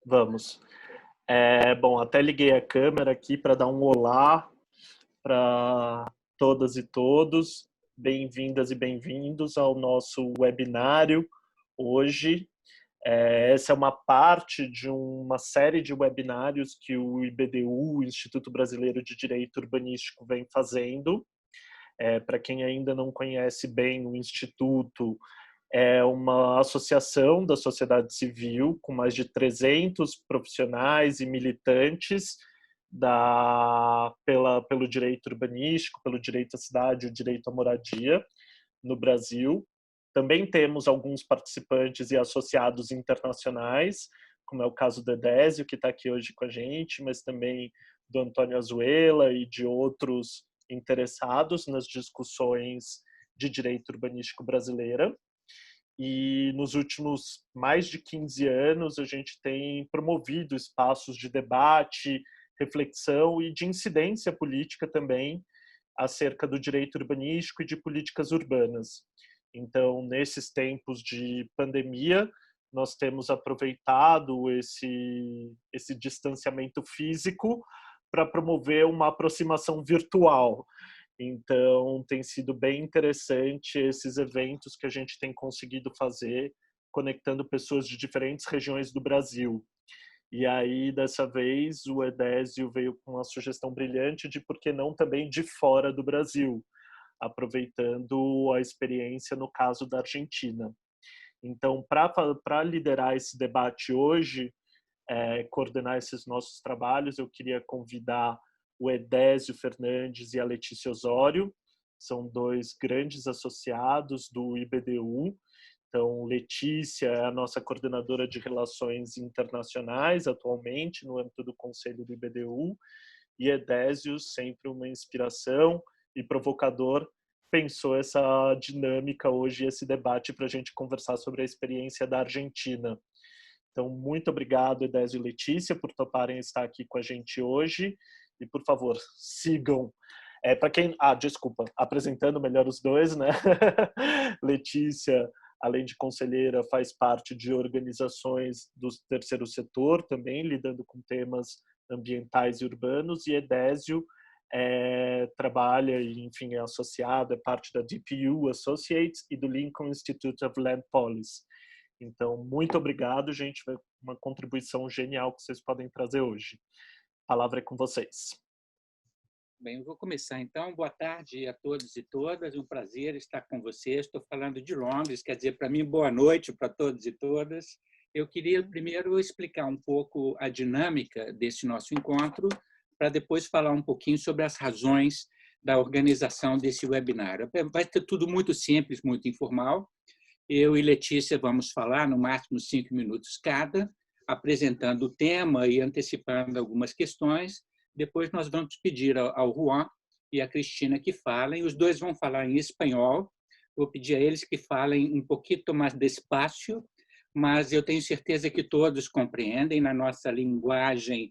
Vamos. Bom, até liguei a câmera aqui para dar um olá para todas e todos. Bem-vindas e bem-vindos ao nosso webinário hoje. Essa é uma parte de uma série de webinários que o IBDU, o Instituto Brasileiro de Direito Urbanístico, vem fazendo. Para quem ainda não conhece bem o Instituto, é uma associação da sociedade civil com mais de 300 profissionais e militantes pelo direito urbanístico, pelo direito à cidade, o direito à moradia no Brasil. Também temos alguns participantes e associados internacionais, como é o caso do Edésio, que está aqui hoje com a gente, mas também do Antônio Azuela e de outros interessados nas discussões de direito urbanístico brasileira. E nos últimos mais de 15 anos, a gente tem promovido espaços de debate, reflexão e de incidência política também acerca do direito urbanístico e de políticas urbanas. Então, nesses tempos de pandemia, nós temos aproveitado esse distanciamento físico para promover uma aproximação virtual. Então, tem sido bem interessante esses eventos que a gente tem conseguido fazer, conectando pessoas de diferentes regiões do Brasil. E aí, dessa vez, o Edésio veio com uma sugestão brilhante de por que não também de fora do Brasil, aproveitando a experiência no caso da Argentina. Então, para liderar esse debate hoje, coordenar esses nossos trabalhos, eu queria convidar o Edésio Fernandes e a Letícia Osório, são dois grandes associados do IBDU. Então, Letícia é a nossa coordenadora de relações internacionais atualmente no âmbito do Conselho do IBDU, e Edésio, sempre uma inspiração e provocador, pensou essa dinâmica hoje, esse debate para a gente conversar sobre a experiência da Argentina. Então, muito obrigado, Edésio e Letícia, por toparem estar aqui com a gente hoje. E, por favor, sigam. Para quem... desculpa, apresentando melhor os dois, né? Letícia, além de conselheira, faz parte de organizações do terceiro setor, também lidando com temas ambientais e urbanos. E Edésio trabalha e, enfim, é associado, é parte da DPU Associates e do Lincoln Institute of Land Policy. Então, muito obrigado, gente. Uma contribuição genial que vocês podem trazer hoje. A palavra é com vocês. Bem, eu vou começar então. Boa tarde a todos e todas. É um prazer estar com vocês. Estou falando de Londres, quer dizer, para mim, boa noite para todos e todas. Eu queria primeiro explicar um pouco a dinâmica desse nosso encontro, para depois falar um pouquinho sobre as razões da organização desse webinário. Vai ter tudo muito simples, muito informal. Eu e Letícia vamos falar no máximo 5 minutos cada, apresentando o tema e antecipando algumas questões. Depois nós vamos pedir ao Juan e à Cristina que falem. Os dois vão falar em espanhol. Vou pedir a eles que falem um pouquinho mais despacio, mas eu tenho certeza que todos compreendem na nossa linguagem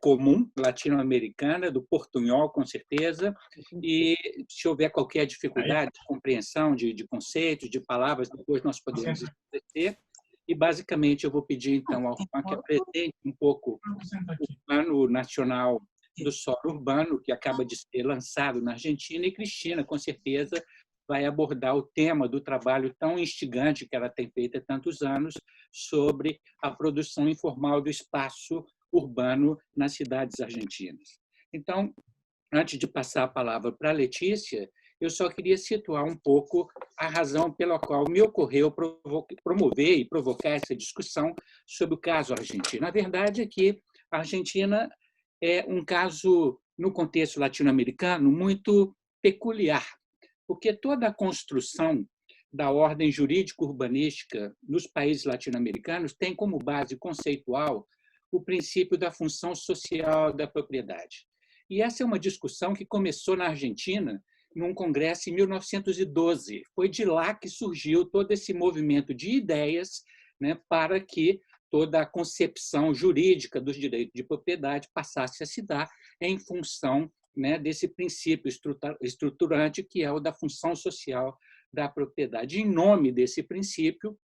comum, latino-americana, do portunhol, com certeza. E se houver qualquer dificuldade de compreensão de conceitos, de palavras, depois nós podemos esclarecer. E, basicamente, eu vou pedir, então, ao Juan que apresente um pouco o Plano Nacional do Solo Urbano, que acaba de ser lançado na Argentina, e Cristina, com certeza, vai abordar o tema do trabalho tão instigante que ela tem feito há tantos anos sobre a produção informal do espaço urbano nas cidades argentinas. Então, antes de passar a palavra para a Letícia, eu só queria situar um pouco a razão pela qual me ocorreu promover e provocar essa discussão sobre o caso argentino. A verdade é que a Argentina é um caso, no contexto latino-americano, muito peculiar, porque toda a construção da ordem jurídico-urbanística nos países latino-americanos tem como base conceitual o princípio da função social da propriedade. E essa é uma discussão que começou na Argentina, num congresso em 1912. Foi de lá que surgiu todo esse movimento de ideias, né, para que toda a concepção jurídica dos direitos de propriedade passasse a se dar em função, né, desse princípio estruturante que é o da função social da propriedade. Em nome desse princípio,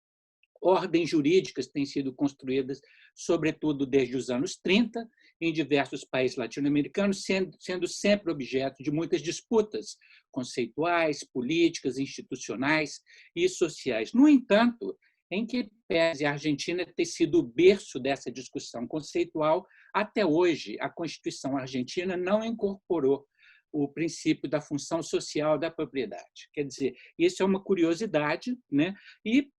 ordens jurídicas têm sido construídas, sobretudo desde os anos 30, em diversos países latino-americanos, sendo sempre objeto de muitas disputas conceituais, políticas, institucionais e sociais. No entanto, em que pese a Argentina ter sido o berço dessa discussão conceitual, até hoje a Constituição argentina não incorporou o princípio da função social da propriedade. Quer dizer, isso é uma curiosidade, né? E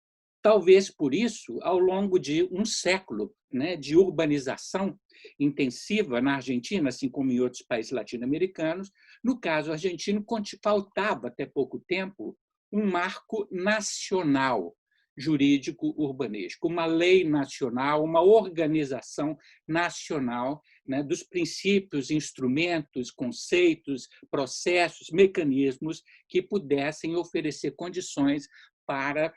talvez por isso, ao longo de um século, né, de urbanização intensiva na Argentina, assim como em outros países latino-americanos, no caso argentino, faltava até pouco tempo um marco nacional jurídico urbanístico, uma lei nacional, uma organização nacional, né, dos princípios, instrumentos, conceitos, processos, mecanismos que pudessem oferecer condições para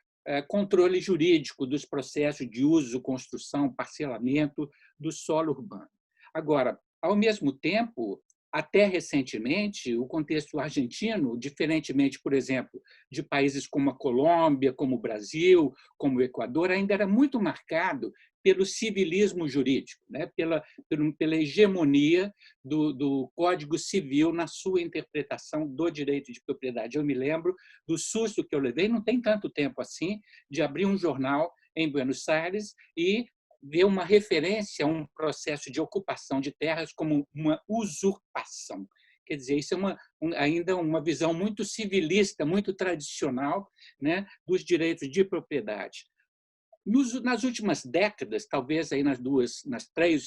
controle jurídico dos processos de uso, construção, parcelamento do solo urbano. Agora, ao mesmo tempo, até recentemente, o contexto argentino, diferentemente, por exemplo, de países como a Colômbia, como o Brasil, como o Equador, ainda era muito marcado pelo civilismo jurídico, né? pela hegemonia do Código Civil na sua interpretação do direito de propriedade. Eu me lembro do susto que eu levei, não tem tanto tempo assim, de abrir um jornal em Buenos Aires e ver uma referência a um processo de ocupação de terras como uma usurpação. Quer dizer, isso é ainda uma visão muito civilista, muito tradicional, né, dos direitos de propriedade. Nas últimas décadas, talvez aí nas 3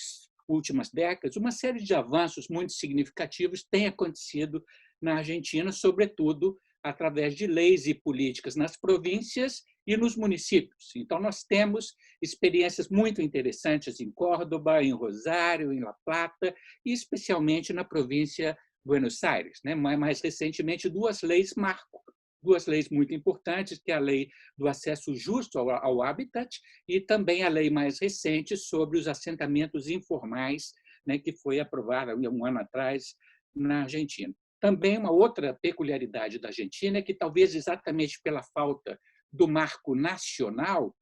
últimas décadas, uma série de avanços muito significativos tem acontecido na Argentina, sobretudo através de leis e políticas nas províncias e nos municípios. Então, nós temos experiências muito interessantes em Córdoba, em Rosário, em La Plata, e especialmente na província de Buenos Aires, né? Mais recentemente, 2 leis marco, 2 leis muito importantes, que é a lei do acesso justo ao habitat e também a lei mais recente sobre os assentamentos informais, né, que foi aprovada um ano atrás na Argentina. Também uma outra peculiaridade da Argentina é que, talvez exatamente pela falta do marco nacional,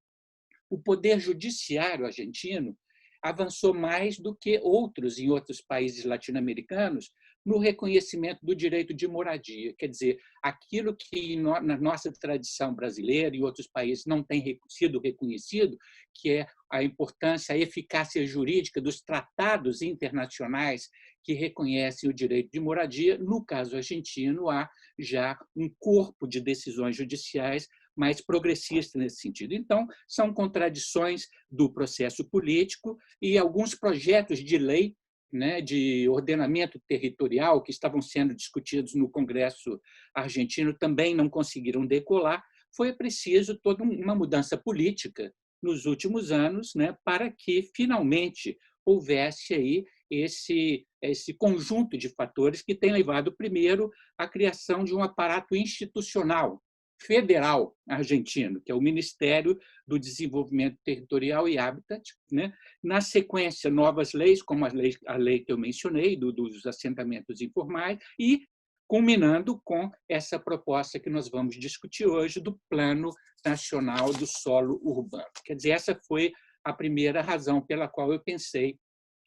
o poder judiciário argentino avançou mais do que outros em outros países latino-americanos no reconhecimento do direito de moradia. Quer dizer, aquilo que na nossa tradição brasileira e outros países não tem sido reconhecido, que é a importância, a eficácia jurídica dos tratados internacionais que reconhecem o direito de moradia. No caso argentino, há já um corpo de decisões judiciais mais progressista nesse sentido. Então, são contradições do processo político e alguns projetos de lei, né, de ordenamento territorial que estavam sendo discutidos no Congresso argentino também não conseguiram decolar. Foi preciso toda uma mudança política nos últimos anos, né, para que finalmente houvesse aí esse conjunto de fatores que tem levado primeiro à criação de um aparato institucional federal argentino, que é o Ministério do Desenvolvimento Territorial e Habitat, né? Na sequência, novas leis, como a lei que eu mencionei, dos assentamentos informais, e culminando com essa proposta que nós vamos discutir hoje do Plano Nacional do Solo Urbano. Quer dizer, essa foi a primeira razão pela qual eu pensei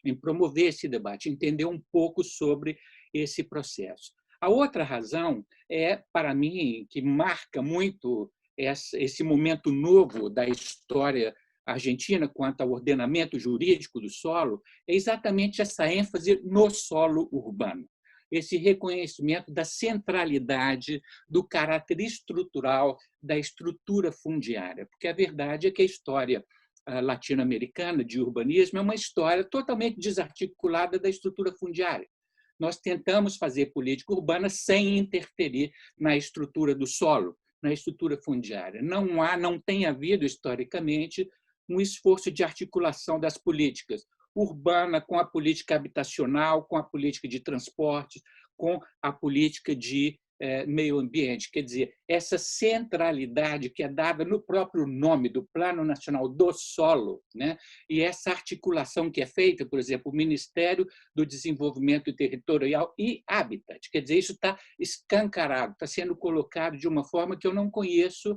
em promover esse debate, entender um pouco sobre esse processo. A outra razão é, para mim, que marca muito esse momento novo da história argentina quanto ao ordenamento jurídico do solo, é exatamente essa ênfase no solo urbano, esse reconhecimento da centralidade, do caráter estrutural, da estrutura fundiária, porque a verdade é que a história latino-americana de urbanismo é uma história totalmente desarticulada da estrutura fundiária. Nós tentamos fazer política urbana sem interferir na estrutura do solo, na estrutura fundiária. Não tem havido, historicamente, um esforço de articulação das políticas urbana com a política habitacional, com a política de transportes, com a política de meio ambiente. Quer dizer, essa centralidade que é dada no próprio nome do Plano Nacional do Solo, né? E essa articulação que é feita, por exemplo, o Ministério do Desenvolvimento Territorial e Habitat. Quer dizer, isso está escancarado, está sendo colocado de uma forma que eu não conheço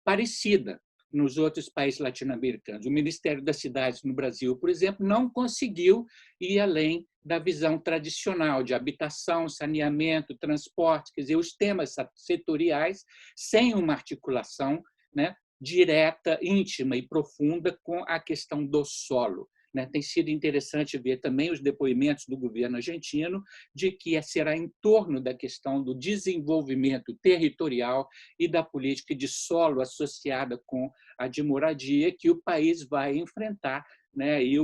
parecida nos outros países latino-americanos. O Ministério das Cidades no Brasil, por exemplo, não conseguiu ir além da visão tradicional de habitação, saneamento, transporte, quer dizer, os temas setoriais, sem uma articulação, né, direta, íntima e profunda com a questão do solo. Tem sido interessante ver também os depoimentos do governo argentino de que será em torno da questão do desenvolvimento territorial e da política de solo associada com a de moradia que o país vai enfrentar, né, e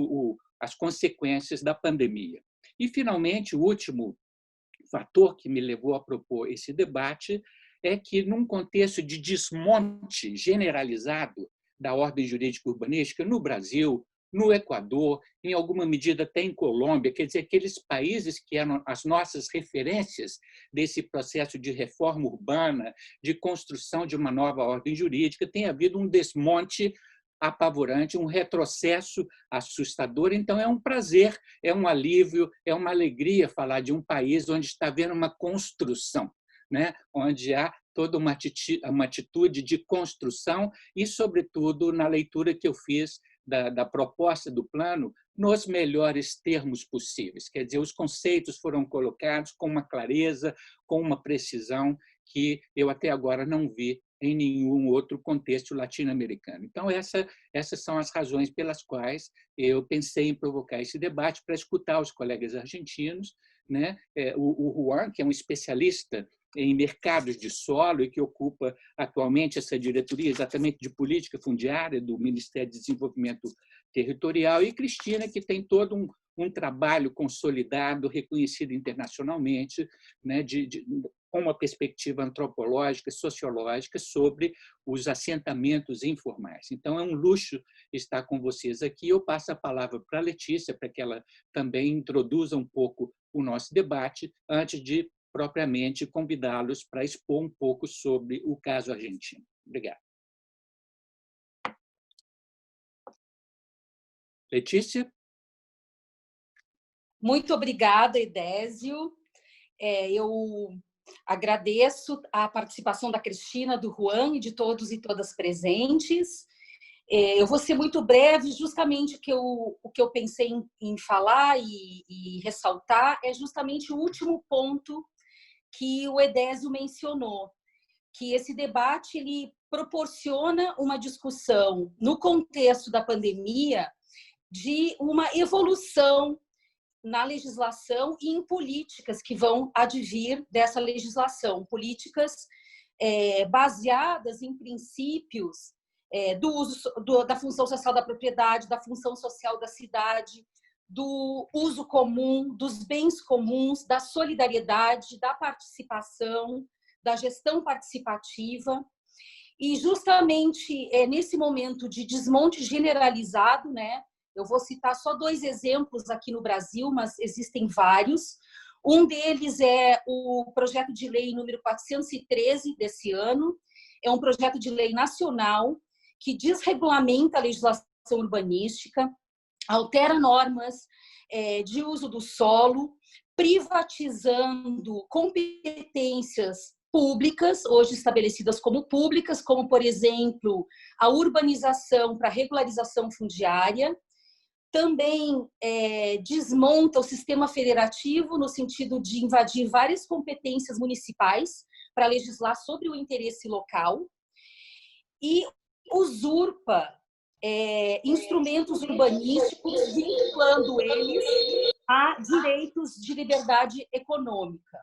as consequências da pandemia. E, finalmente, o último fator que me levou a propor esse debate é que, num contexto de desmonte generalizado da ordem jurídica urbanística no Brasil, no Equador, em alguma medida até em Colômbia, quer dizer, aqueles países que eram as nossas referências desse processo de reforma urbana, de construção de uma nova ordem jurídica, tem havido um desmonte apavorante, um retrocesso assustador. Então, é um prazer, é um alívio, é uma alegria falar de um país onde está havendo uma construção, né? Onde há toda uma atitude de construção e, sobretudo, na leitura que eu fiz da proposta do plano, nos melhores termos possíveis. Quer dizer, os conceitos foram colocados com uma clareza, com uma precisão que eu até agora não vi em nenhum outro contexto latino-americano. Então, essas são as razões pelas quais eu pensei em provocar esse debate para escutar os colegas argentinos, né? O Juan, que é um especialista em mercados de solo e que ocupa atualmente essa diretoria exatamente de política fundiária do Ministério de Desenvolvimento Territorial, e Cristina, que tem todo um trabalho consolidado, reconhecido internacionalmente, né, com uma perspectiva antropológica, sociológica, sobre os assentamentos informais. Então, é um luxo estar com vocês aqui. Eu passo a palavra para a Letícia, para que ela também introduza um pouco o nosso debate, antes de propriamente convidá-los para expor um pouco sobre o caso argentino. Obrigado. Letícia? Muito obrigada, Edésio. Eu agradeço a participação da Cristina, do Juan e de todos e todas presentes. Eu vou ser muito breve, justamente o que eu pensei em falar e ressaltar é justamente o último ponto que o Edésio mencionou, que esse debate ele proporciona uma discussão no contexto da pandemia de uma evolução na legislação e em políticas que vão advir dessa legislação, políticas baseadas em princípios do uso da função social da propriedade, da função social da cidade, do uso comum, dos bens comuns, da solidariedade, da participação, da gestão participativa. E justamente nesse momento de desmonte generalizado, né, eu vou citar só 2 exemplos aqui no Brasil, mas existem vários. Um deles é o projeto de lei número 413 desse ano. É um projeto de lei nacional que desregulamenta a legislação urbanística, altera normas de uso do solo, privatizando competências públicas, hoje estabelecidas como públicas, como, por exemplo, a urbanização para regularização fundiária. Também desmonta o sistema federativo no sentido de invadir várias competências municipais para legislar sobre o interesse local e usurpa instrumentos urbanísticos, vinculando eles a direitos de liberdade econômica.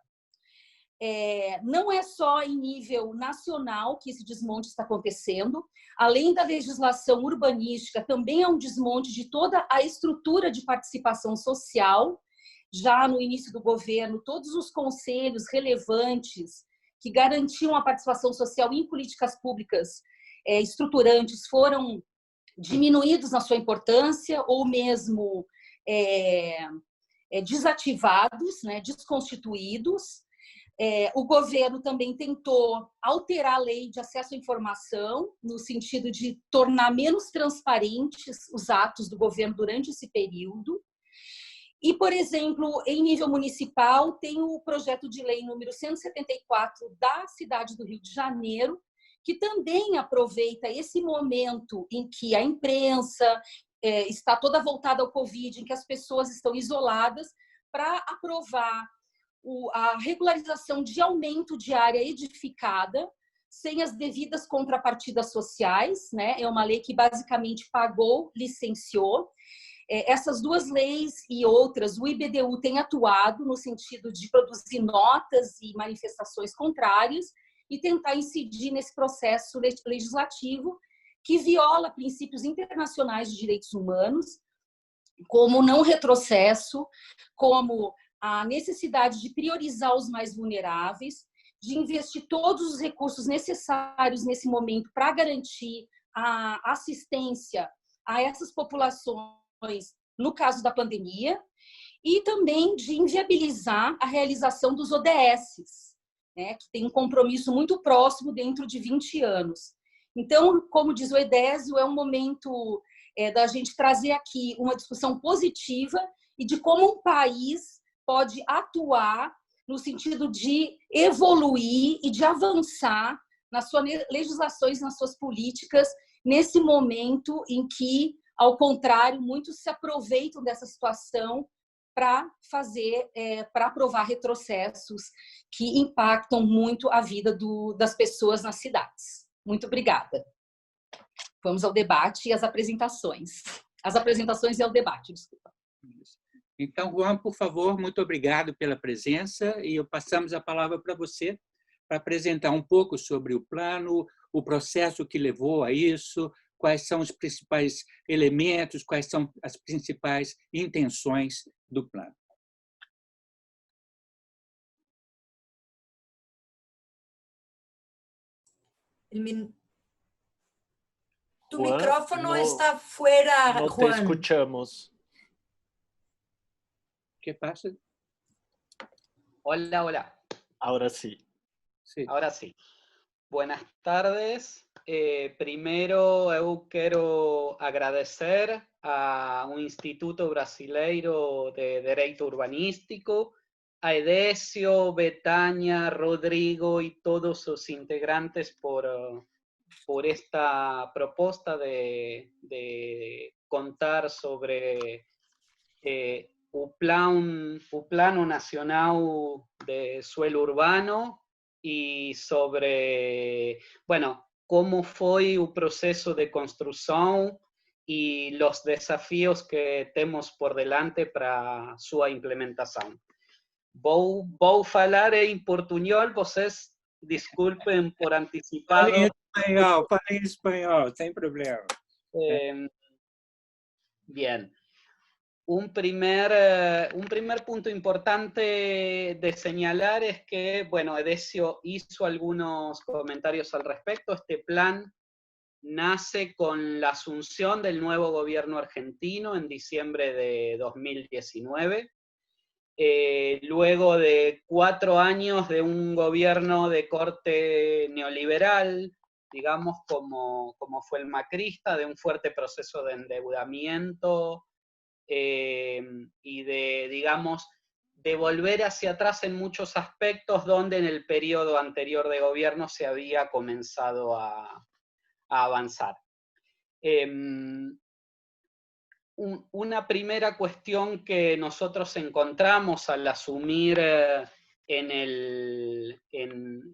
Não é só em nível nacional que esse desmonte está acontecendo. Além da legislação urbanística, também há um desmonte de toda a estrutura de participação social. Já no início do governo, todos os conselhos relevantes que garantiam a participação social em políticas públicas estruturantes foram diminuídos na sua importância ou mesmo desativados, né, desconstituídos. O governo também tentou alterar a lei de acesso à informação, no sentido de tornar menos transparentes os atos do governo durante esse período. E, por exemplo, em nível municipal, tem o projeto de lei número 174 da cidade do Rio de Janeiro, que também aproveita esse momento em que a imprensa está toda voltada ao Covid, em que as pessoas estão isoladas, para aprovar a regularização de aumento de área edificada, sem as devidas contrapartidas sociais, né? É uma lei que basicamente pagou, licenciou. Essas duas leis e outras, o IBDU tem atuado no sentido de produzir notas e manifestações contrárias e tentar incidir nesse processo legislativo que viola princípios internacionais de direitos humanos, como não retrocesso, como a necessidade de priorizar os mais vulneráveis, de investir todos os recursos necessários nesse momento para garantir a assistência a essas populações no caso da pandemia, e também de inviabilizar a realização dos ODSs, né, que tem um compromisso muito próximo dentro de 20 anos. Então, como diz o Edésio, é um momento da gente trazer aqui uma discussão positiva e de como um país pode atuar no sentido de evoluir e de avançar nas suas legislações, nas suas políticas, nesse momento em que, ao contrário, muitos se aproveitam dessa situação para para aprovar retrocessos que impactam muito a vida das pessoas nas cidades. Muito obrigada. Vamos ao debate e às apresentações. As apresentações e ao debate, desculpa. Então, Juan, por favor, muito obrigado pela presença e passamos a palavra para você para apresentar um pouco sobre o plano, o processo que levou a isso, quais são os principais elementos, quais são as principais intenções do plano. Tu Juan, micrófono está fuera, no Juan. te escuchamos. ¿Qué pasa? Hola, hola. Ahora sí. Sí. Ahora sí. Buenas tardes. Primeiro, eu quero agradecer ao Instituto Brasileiro de Direito Urbanístico, a Edésio, Betânia, Rodrigo y todos os integrantes por esta proposta de contar sobre o Plano Nacional de Suelo Urbano y sobre, bueno, cómo fue el proceso de construcción y los desafíos que tenemos por delante para su implementación. Vou falar en portuñol, vocês desculpen por anticipado. Fale em espanhol, sem problema. Bien. Un primer punto importante de señalar es que, bueno, Edésio hizo algunos comentarios al respecto. Este plan nace con la asunción del nuevo gobierno argentino en diciembre de 2019. Luego de 4 años de un gobierno de corte neoliberal, digamos, como fue el macrista, de un fuerte proceso de endeudamiento, y de, digamos, de volver hacia atrás en muchos aspectos donde en el periodo anterior de gobierno se había comenzado a avanzar. Una primera cuestión que nosotros encontramos al asumir en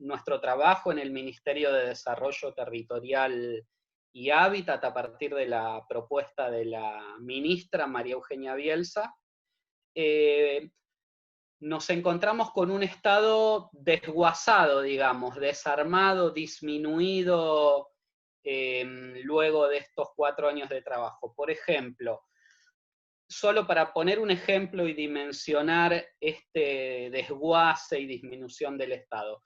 nuestro trabajo en el Ministerio de Desarrollo Territorial y Hábitat, a partir de la propuesta de la ministra María Eugenia Bielsa, nos encontramos con un Estado desguazado, digamos, desarmado, disminuido luego de estos 4 años de trabajo. Por ejemplo, solo para poner un ejemplo y dimensionar este desguace y disminución del Estado.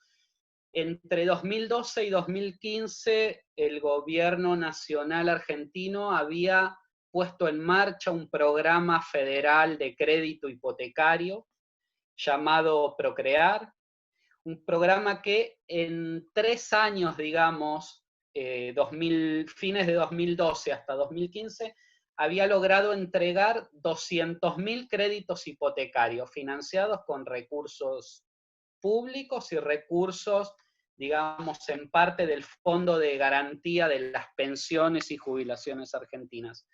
Entre 2012 y 2015, el gobierno nacional argentino había puesto en marcha un programa federal de crédito hipotecario llamado Procrear, un programa que en 3 años, digamos, fines de 2012 hasta 2015, había logrado entregar 200.000 créditos hipotecarios financiados con recursos públicos y recursos digamos, en parte del Fondo de Garantía de las Pensiones y Jubilaciones Argentinas.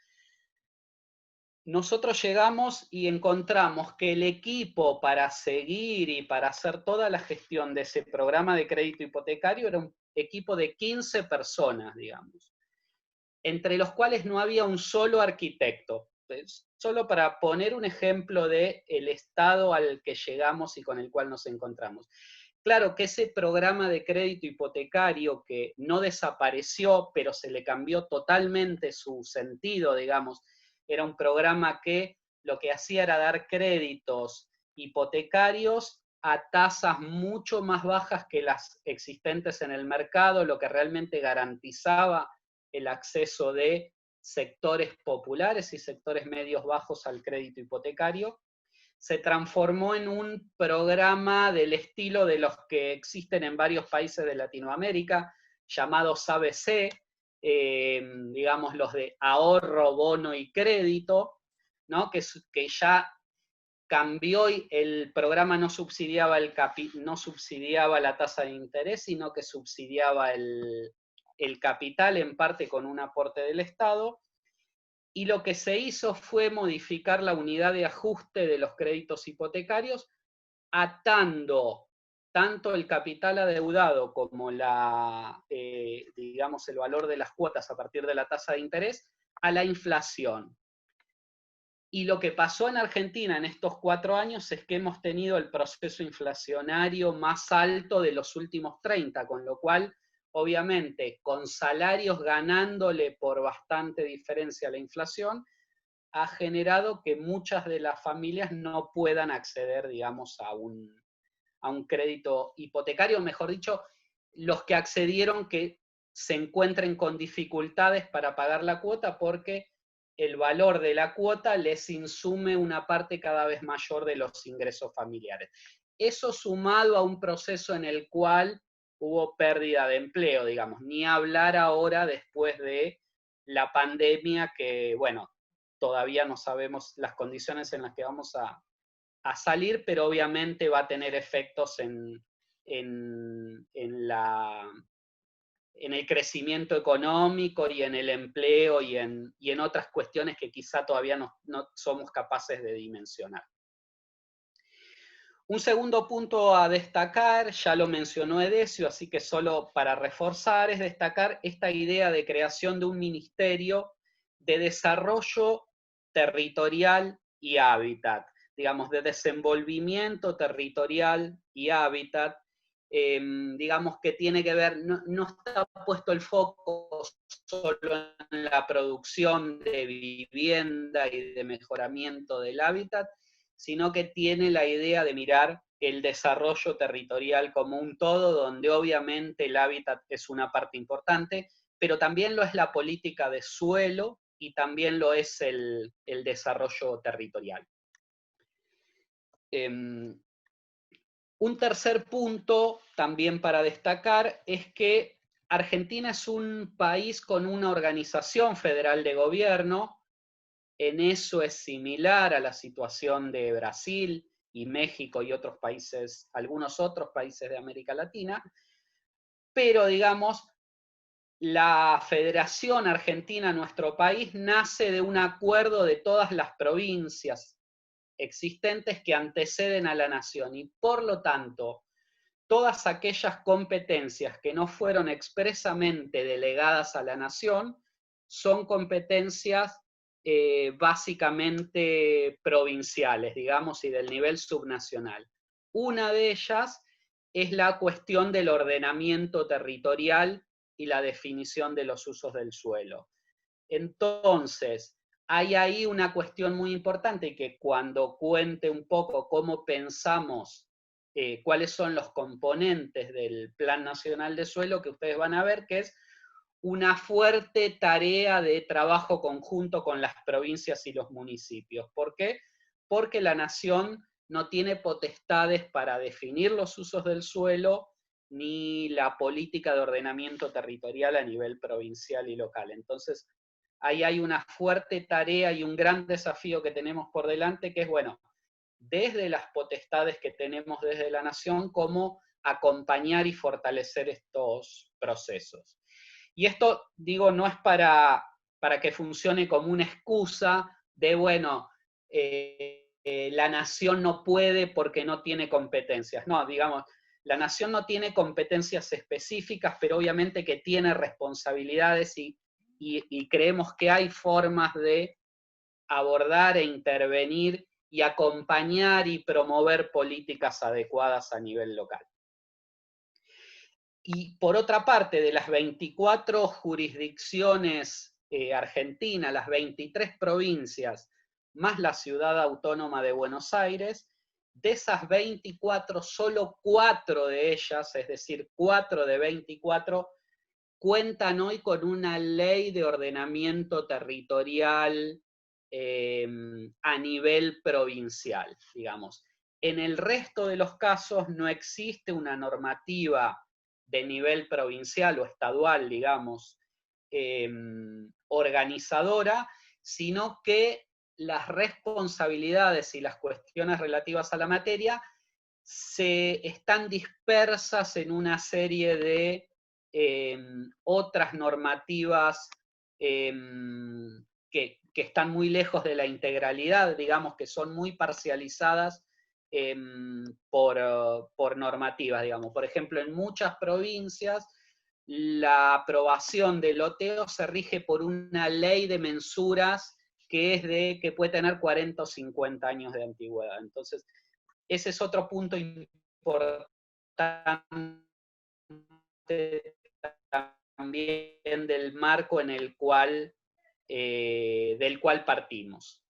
Nosotros llegamos y encontramos que el equipo para seguir y para hacer toda la gestión de ese programa de crédito hipotecario era un equipo de 15 personas, digamos, entre los cuales no había un solo arquitecto. Solo para poner un ejemplo del estado al que llegamos y con el cual nos encontramos. Claro que ese programa de crédito hipotecario que no desapareció, pero se le cambió totalmente su sentido, digamos, era un programa que lo que hacía era dar créditos hipotecarios a tasas mucho más bajas que las existentes en el mercado, lo que realmente garantizaba el acceso de sectores populares y sectores medios bajos al crédito hipotecario. Se transformó en un programa del estilo de los que existen en varios países de Latinoamérica, llamados ABC, digamos los de ahorro, bono y crédito, ¿no? que ya cambió, el programa no subsidiaba, no subsidiaba la tasa de interés, sino que subsidiaba el capital en parte con un aporte del Estado, y lo que se hizo fue modificar la unidad de ajuste de los créditos hipotecarios, atando tanto el capital adeudado como digamos, el valor de las cuotas a partir de la tasa de interés a la inflación. Y lo que pasó en Argentina en estos 4 años es que hemos tenido el proceso inflacionario más alto de los últimos 30, con lo cual, obviamente, con salarios ganándole por bastante diferencia a la inflación, ha generado que muchas de las familias no puedan acceder, digamos, a un crédito hipotecario, mejor dicho, los que accedieron que se encuentren con dificultades para pagar la cuota porque el valor de la cuota les insume una parte cada vez mayor de los ingresos familiares. Eso sumado a un proceso en el cual hubo pérdida de empleo, digamos, ni hablar ahora después de la pandemia que, bueno, todavía no sabemos las condiciones en las que vamos a salir, pero obviamente va a tener efectos en el crecimiento económico y en el empleo y en otras cuestiones que quizá todavía no somos capaces de dimensionar. Un segundo punto a destacar, ya lo mencionó Edesio, así que solo para reforzar, es destacar esta idea de creación de un ministerio de desarrollo territorial y hábitat, digamos, de desenvolvimiento territorial y hábitat, digamos que tiene que ver, no está puesto el foco solo en la producción de vivienda y de mejoramiento del hábitat, sino que tiene la idea de mirar el desarrollo territorial como un todo, donde obviamente el hábitat es una parte importante, pero también lo es la política de suelo y también lo es el desarrollo territorial. Un tercer punto también para destacar es que Argentina es un país con una organización federal de gobierno. En eso es similar a la situación de Brasil y México y otros países, algunos otros países de América Latina, pero digamos, la Federación Argentina, nuestro país, nace de un acuerdo de todas las provincias existentes que anteceden a la nación, y por lo tanto, todas aquellas competencias que no fueron expresamente delegadas a la nación son competencias básicamente provinciales, digamos, y del nivel subnacional. Una de ellas es la cuestión del ordenamiento territorial y la definición de los usos del suelo. Entonces, hay ahí una cuestión muy importante que cuando cuente un poco cómo pensamos cuáles son los componentes del Plan Nacional de Suelo, que ustedes van a ver que es una fuerte tarea de trabajo conjunto con las provincias y los municipios. ¿Por qué? Porque la nación no tiene potestades para definir los usos del suelo ni la política de ordenamiento territorial a nivel provincial y local. Entonces, ahí hay una fuerte tarea y un gran desafío que tenemos por delante, que es, bueno, desde las potestades que tenemos desde la nación, cómo acompañar y fortalecer estos procesos. Y esto, digo, no es para que funcione como una excusa de, bueno, la nación no puede porque no tiene competencias. No, digamos, la nación no tiene competencias específicas, pero obviamente que tiene responsabilidades y creemos que hay formas de abordar e intervenir y acompañar y promover políticas adecuadas a nivel local. Y por otra parte, de las 24 jurisdicciones argentinas, las 23 provincias, más la ciudad autónoma de Buenos Aires, de esas 24, solo 4 de ellas, es decir, 4 de 24, cuentan hoy con una ley de ordenamiento territorial a nivel provincial, digamos. En el resto de los casos no existe una normativa de nivel provincial o estadual, digamos, organizadora, sino que las responsabilidades y las cuestiones relativas a la materia se están dispersas en una serie de otras normativas que están muy lejos de la integralidad, digamos, que son muy parcializadas por normativas, digamos. Por ejemplo, en muchas provincias la aprobación del loteo se rige por una ley de mensuras que puede tener 40 o 50 años de antigüedad. Entonces, ese es otro punto importante también del marco en el cual, del cual partimos.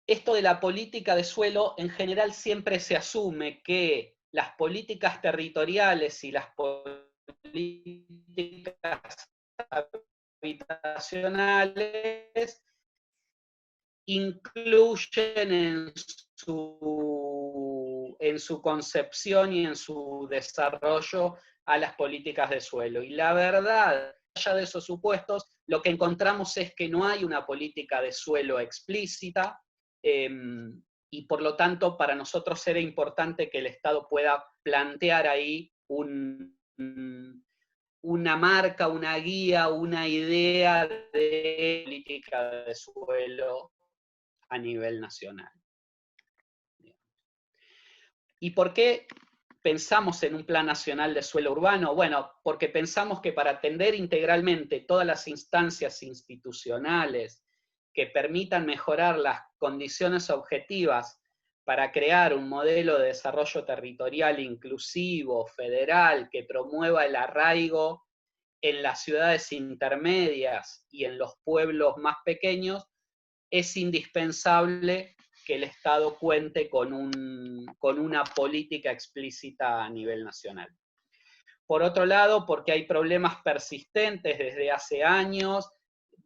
Esto de la política de suelo, en general siempre se asume que las políticas territoriales y las políticas habitacionales incluyen en su concepción y en su desarrollo a las políticas de suelo. Y la verdad, allá de esos supuestos, lo que encontramos es que no hay una política de suelo explícita, y por lo tanto para nosotros era importante que el Estado pueda plantear ahí una marca, una guía, una idea de política de suelo a nivel nacional. ¿Y por qué pensamos en un Plan Nacional de Suelo Urbano? Bueno, porque pensamos que para atender integralmente todas las instancias institucionales que permitan mejorar las condiciones objetivas para crear un modelo de desarrollo territorial inclusivo, federal, que promueva el arraigo en las ciudades intermedias y en los pueblos más pequeños, es indispensable que el Estado cuente con una política explícita a nivel nacional. Por otro lado, porque hay problemas persistentes desde hace años,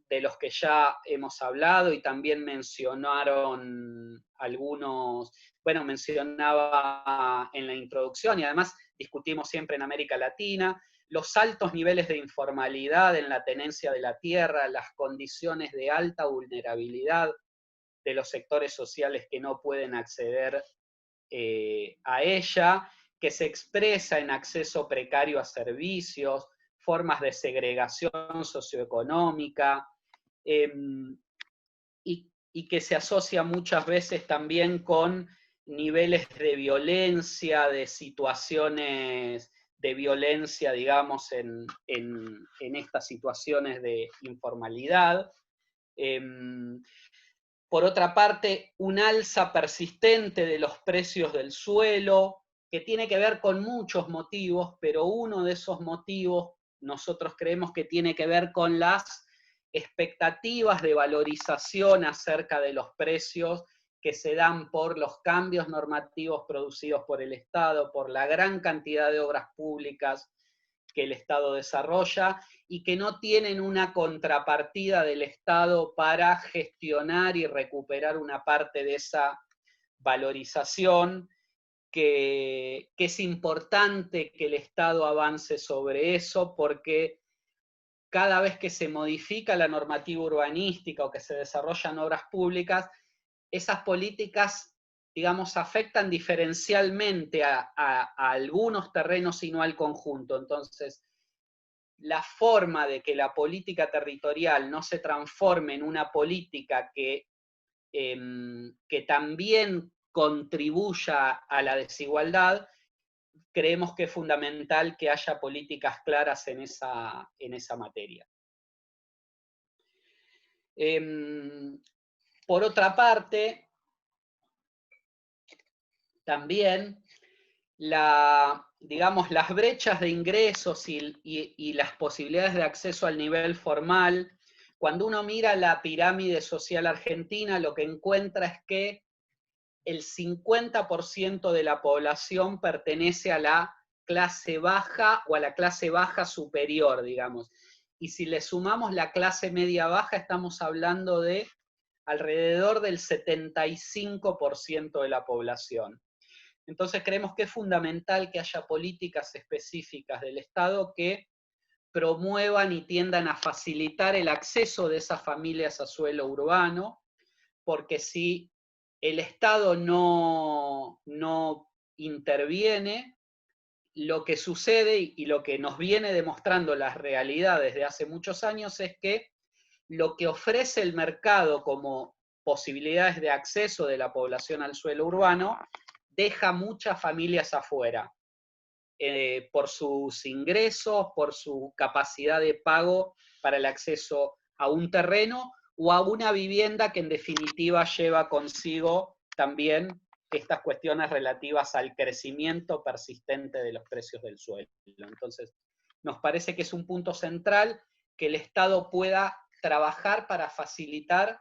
de los que ya hemos hablado y también mencionaron algunos, bueno, mencionaba en la introducción y además discutimos siempre en América Latina, los altos niveles de informalidad en la tenencia de la tierra, las condiciones de alta vulnerabilidad de los sectores sociales que no pueden acceder a ella, que se expresa en acceso precario a servicios, formas de segregación socioeconómica, y que se asocia muchas veces también con niveles de violencia, de situaciones de violencia, digamos, en estas situaciones de informalidad. Por otra parte, un alza persistente de los precios del suelo, que tiene que ver con muchos motivos, pero uno de esos motivos nosotros creemos que tiene que ver con las expectativas de valorización acerca de los precios que se dan por los cambios normativos producidos por el Estado, por la gran cantidad de obras públicas que el Estado desarrolla y que no tienen una contrapartida del Estado para gestionar y recuperar una parte de esa valorización, que es importante que el Estado avance sobre eso, porque cada vez que se modifica la normativa urbanística o que se desarrollan obras públicas, esas políticas digamos, afectan diferencialmente a algunos terrenos y no al conjunto. Entonces, la forma de que la política territorial no se transforme en una política que también contribuya a la desigualdad, creemos que es fundamental que haya políticas claras en esa materia. Por otra parte, también digamos, las brechas de ingresos y las posibilidades de acceso al nivel formal, cuando uno mira la pirámide social argentina, lo que encuentra es que el 50% de la población pertenece a la clase baja o a la clase baja superior, digamos. Y si le sumamos la clase media baja, estamos hablando de alrededor del 75% de la población. Entonces creemos que es fundamental que haya políticas específicas del Estado que promuevan y tiendan a facilitar el acceso de esas familias a suelo urbano, porque si el Estado no interviene, lo que sucede y lo que nos viene demostrando las realidades de hace muchos años es que lo que ofrece el mercado como posibilidades de acceso de la población al suelo urbano deja muchas familias afuera, por sus ingresos, por su capacidad de pago para el acceso a un terreno o a una vivienda que en definitiva lleva consigo también estas cuestiones relativas al crecimiento persistente de los precios del suelo. Entonces, nos parece que es un punto central que el Estado pueda trabajar para facilitar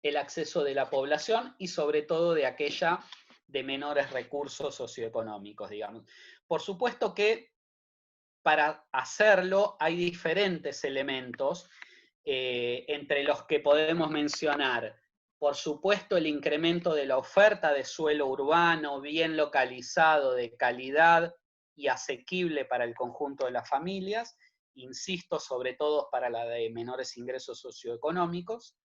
el acceso de la población y sobre todo de aquella de menores recursos socioeconómicos, digamos. Por supuesto que para hacerlo hay diferentes elementos, entre los que podemos mencionar, por supuesto, el incremento de la oferta de suelo urbano, bien localizado, de calidad y asequible para el conjunto de las familias, insisto, sobre todo para la de menores ingresos socioeconómicos.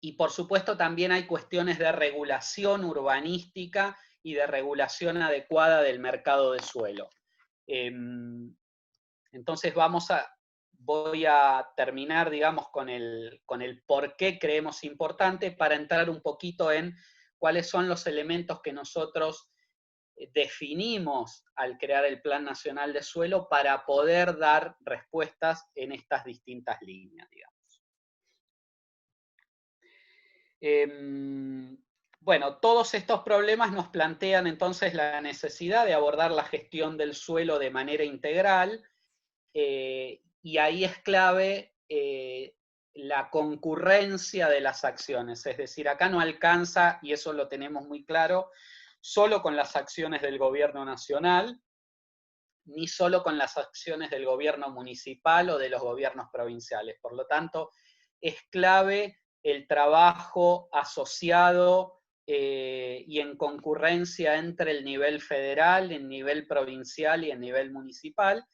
Y por supuesto también hay cuestiones de regulación urbanística y de regulación adecuada del mercado de suelo. Entonces voy a terminar, digamos, con el por qué creemos importante para entrar un poquito en cuáles son los elementos que nosotros definimos al crear el Plan Nacional de Suelo para poder dar respuestas en estas distintas líneas, digamos. Bueno, todos estos problemas nos plantean entonces la necesidad de abordar la gestión del suelo de manera integral, y ahí es clave la concurrencia de las acciones, es decir, acá no alcanza, y eso lo tenemos muy claro, solo con las acciones del gobierno nacional, ni solo con las acciones del gobierno municipal o de los gobiernos provinciales. Por lo tanto, es clave el trabajo asociado y en concurrencia entre el nivel federal, el nivel provincial y el nivel municipal,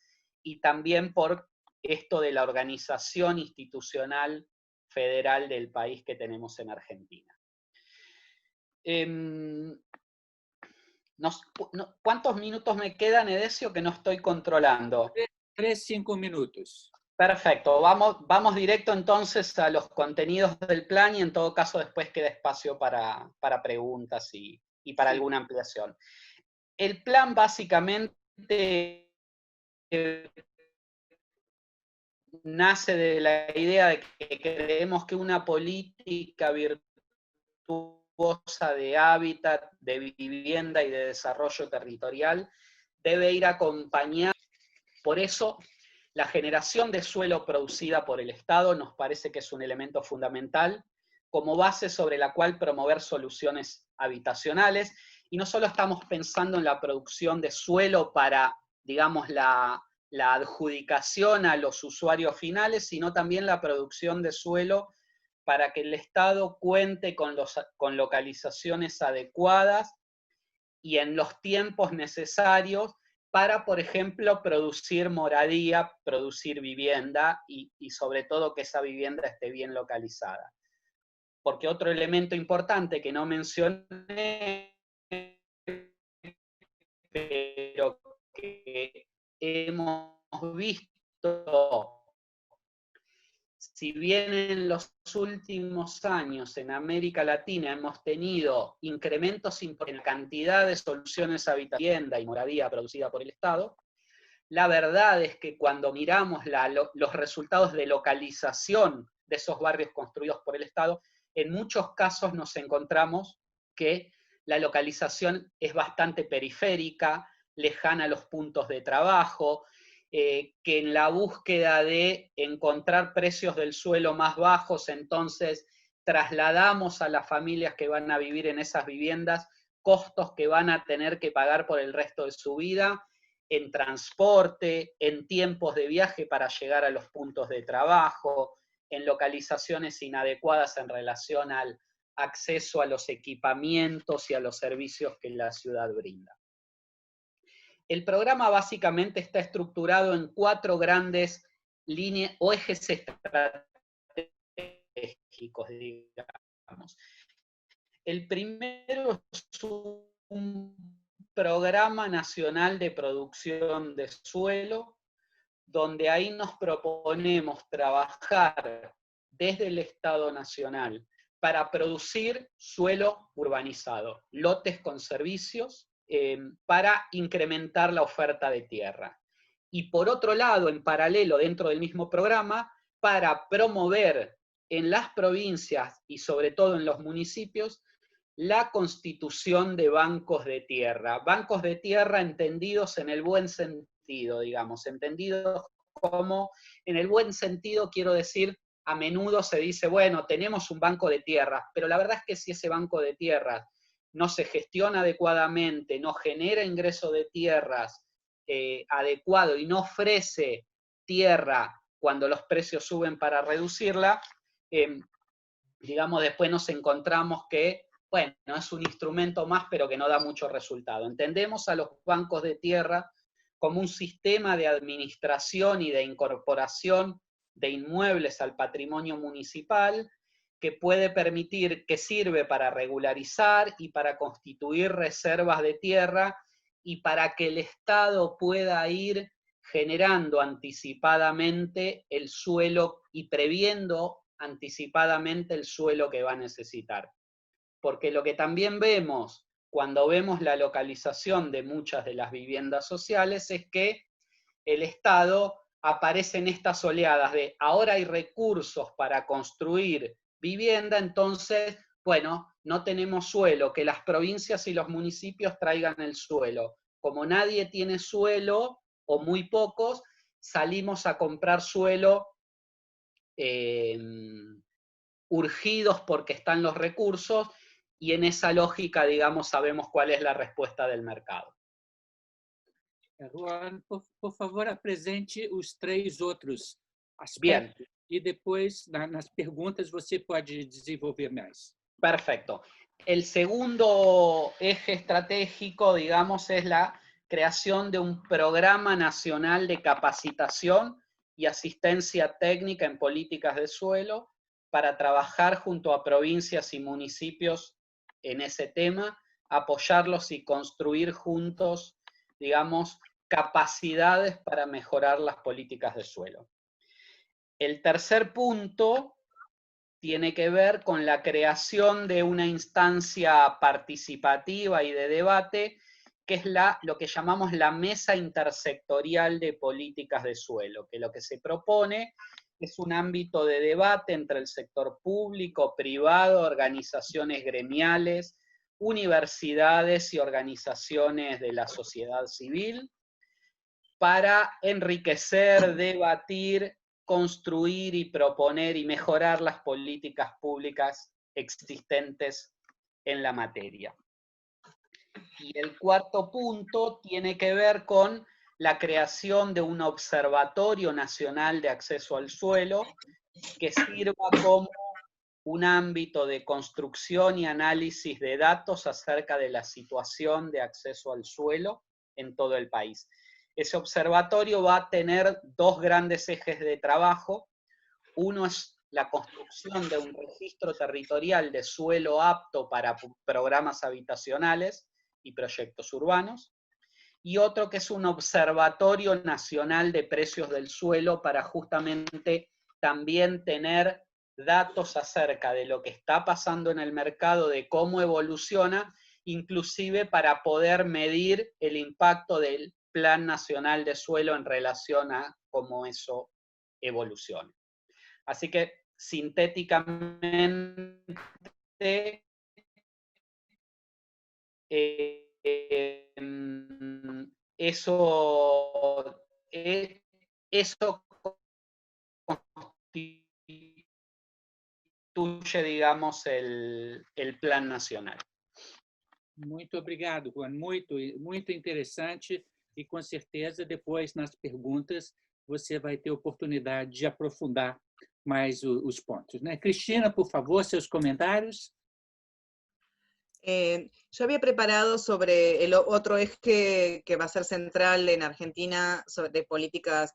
y también por esto de la organización institucional federal del país que tenemos en Argentina. ¿Cuántos minutos me quedan, Edesio, que no estoy controlando? 3-5 minutos. Perfecto, vamos directo entonces a los contenidos del plan y en todo caso después queda espacio para preguntas y para alguna ampliación. El plan básicamente nace de la idea de que creemos que una política virtuosa de hábitat, de vivienda y de desarrollo territorial debe ir acompañada. Por eso, la generación de suelo producida por el Estado nos parece que es un elemento fundamental como base sobre la cual promover soluciones habitacionales, y no solo estamos pensando en la producción de suelo para, digamos, la adjudicación a los usuarios finales, sino también la producción de suelo para que el Estado cuente con localizaciones adecuadas y en los tiempos necesarios para, por ejemplo, producir moradía, producir vivienda y sobre todo que esa vivienda esté bien localizada. porque otro elemento importante que no mencioné, pero que hemos visto, si bien en los últimos años en América Latina hemos tenido incrementos en la cantidad de soluciones a vivienda y moradía producida por el Estado, la verdad es que cuando miramos los resultados de localización de esos barrios construidos por el Estado, en muchos casos nos encontramos que la localización es bastante periférica, lejana a los puntos de trabajo, que en la búsqueda de encontrar precios del suelo más bajos, entonces trasladamos a las familias que van a vivir en esas viviendas costos que van a tener que pagar por el resto de su vida, en transporte, en tiempos de viaje para llegar a los puntos de trabajo, en localizaciones inadecuadas en relación al acceso a los equipamientos y a los servicios que la ciudad brinda. El programa básicamente está estructurado en 4 grandes líneas o ejes estratégicos, digamos. El primero es un programa nacional de producción de suelo, donde ahí nos proponemos trabajar desde el Estado Nacional para producir suelo urbanizado, lotes con servicios, para incrementar la oferta de tierra. Y por otro lado, en paralelo, dentro del mismo programa, para promover en las provincias y sobre todo en los municipios, la constitución de bancos de tierra entendidos en el buen sentido, digamos, entendidos como, en el buen sentido quiero decir, a menudo se dice, bueno, tenemos un banco de tierras, pero la verdad es que si ese banco de tierras no se gestiona adecuadamente, no genera ingreso de tierras adecuado y no ofrece tierra cuando los precios suben para reducirla, digamos, después nos encontramos que, bueno, es un instrumento más, pero que no da mucho resultado. Entendemos a los bancos de tierra como un sistema de administración y de incorporación de inmuebles al patrimonio municipal, que puede permitir, que sirve para regularizar y para constituir reservas de tierra y para que el Estado pueda ir generando anticipadamente el suelo y previendo anticipadamente el suelo que va a necesitar. Porque lo que también vemos cuando vemos la localización de muchas de las viviendas sociales es que el Estado aparece en estas oleadas de ahora hay recursos para construir vivienda, entonces, bueno, no tenemos suelo, que las provincias y los municipios traigan el suelo. Como nadie tiene suelo, o muy pocos, salimos a comprar suelo urgidos porque están los recursos, y en esa lógica, digamos, sabemos cuál es la respuesta del mercado. Juan, por favor, apresente os 3 outros aspectos. Bien. E depois, nas perguntas, você pode desenvolver mais. Perfecto. El segundo eje estratégico, digamos, es la creación de un programa nacional de capacitación y asistencia técnica en políticas de suelo para trabajar junto a provincias y municipios en ese tema, apoyarlos y construir juntos, digamos, capacidades para mejorar las políticas de suelo. El tercer punto tiene que ver con la creación de una instancia participativa y de debate, que es lo que llamamos la Mesa Intersectorial de Políticas de Suelo, que lo que se propone es un ámbito de debate entre el sector público, privado, organizaciones gremiales, universidades y organizaciones de la sociedad civil, para enriquecer, debatir, construir y proponer y mejorar las políticas públicas existentes en la materia. Y el cuarto punto tiene que ver con la creación de un Observatorio Nacional de Acceso al Suelo, que sirva como un ámbito de construcción y análisis de datos acerca de la situación de acceso al suelo en todo el país. Ese observatorio va a tener 2 grandes ejes de trabajo. Uno es la construcción de un registro territorial de suelo apto para programas habitacionales y proyectos urbanos, y otro que es un observatorio nacional de precios del suelo para justamente también tener datos acerca de lo que está pasando en el mercado, de cómo evoluciona, inclusive para poder medir el impacto del Plan Nacional de Suelo en relación a cómo eso evoluciona. Así que, sintéticamente, eso constituye, digamos, el plan nacional. Muito obrigado, Juan. Muito interessante. E, com certeza, depois, nas perguntas, você vai ter oportunidade de aprofundar mais os pontos, né? Cristina, por favor, seus comentários. Yo había preparado sobre el otro eje que va a ser central en Argentina, de políticas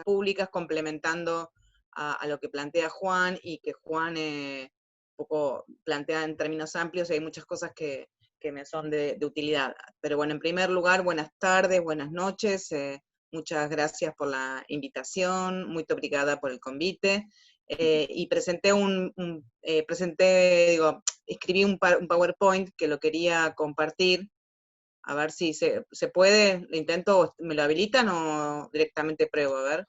públicas, complementando a lo que plantea Juan, y que Juan un poco plantea en términos amplios, y hay muchas cosas que me son de utilidad. Pero bueno, en primer lugar, buenas tardes, buenas noches, muchas gracias por la invitación, muy obrigada por el convite. Y escribí un PowerPoint que lo quería compartir, a ver si se puede, lo intento, ¿me lo habilitan o directamente pruebo? A ver.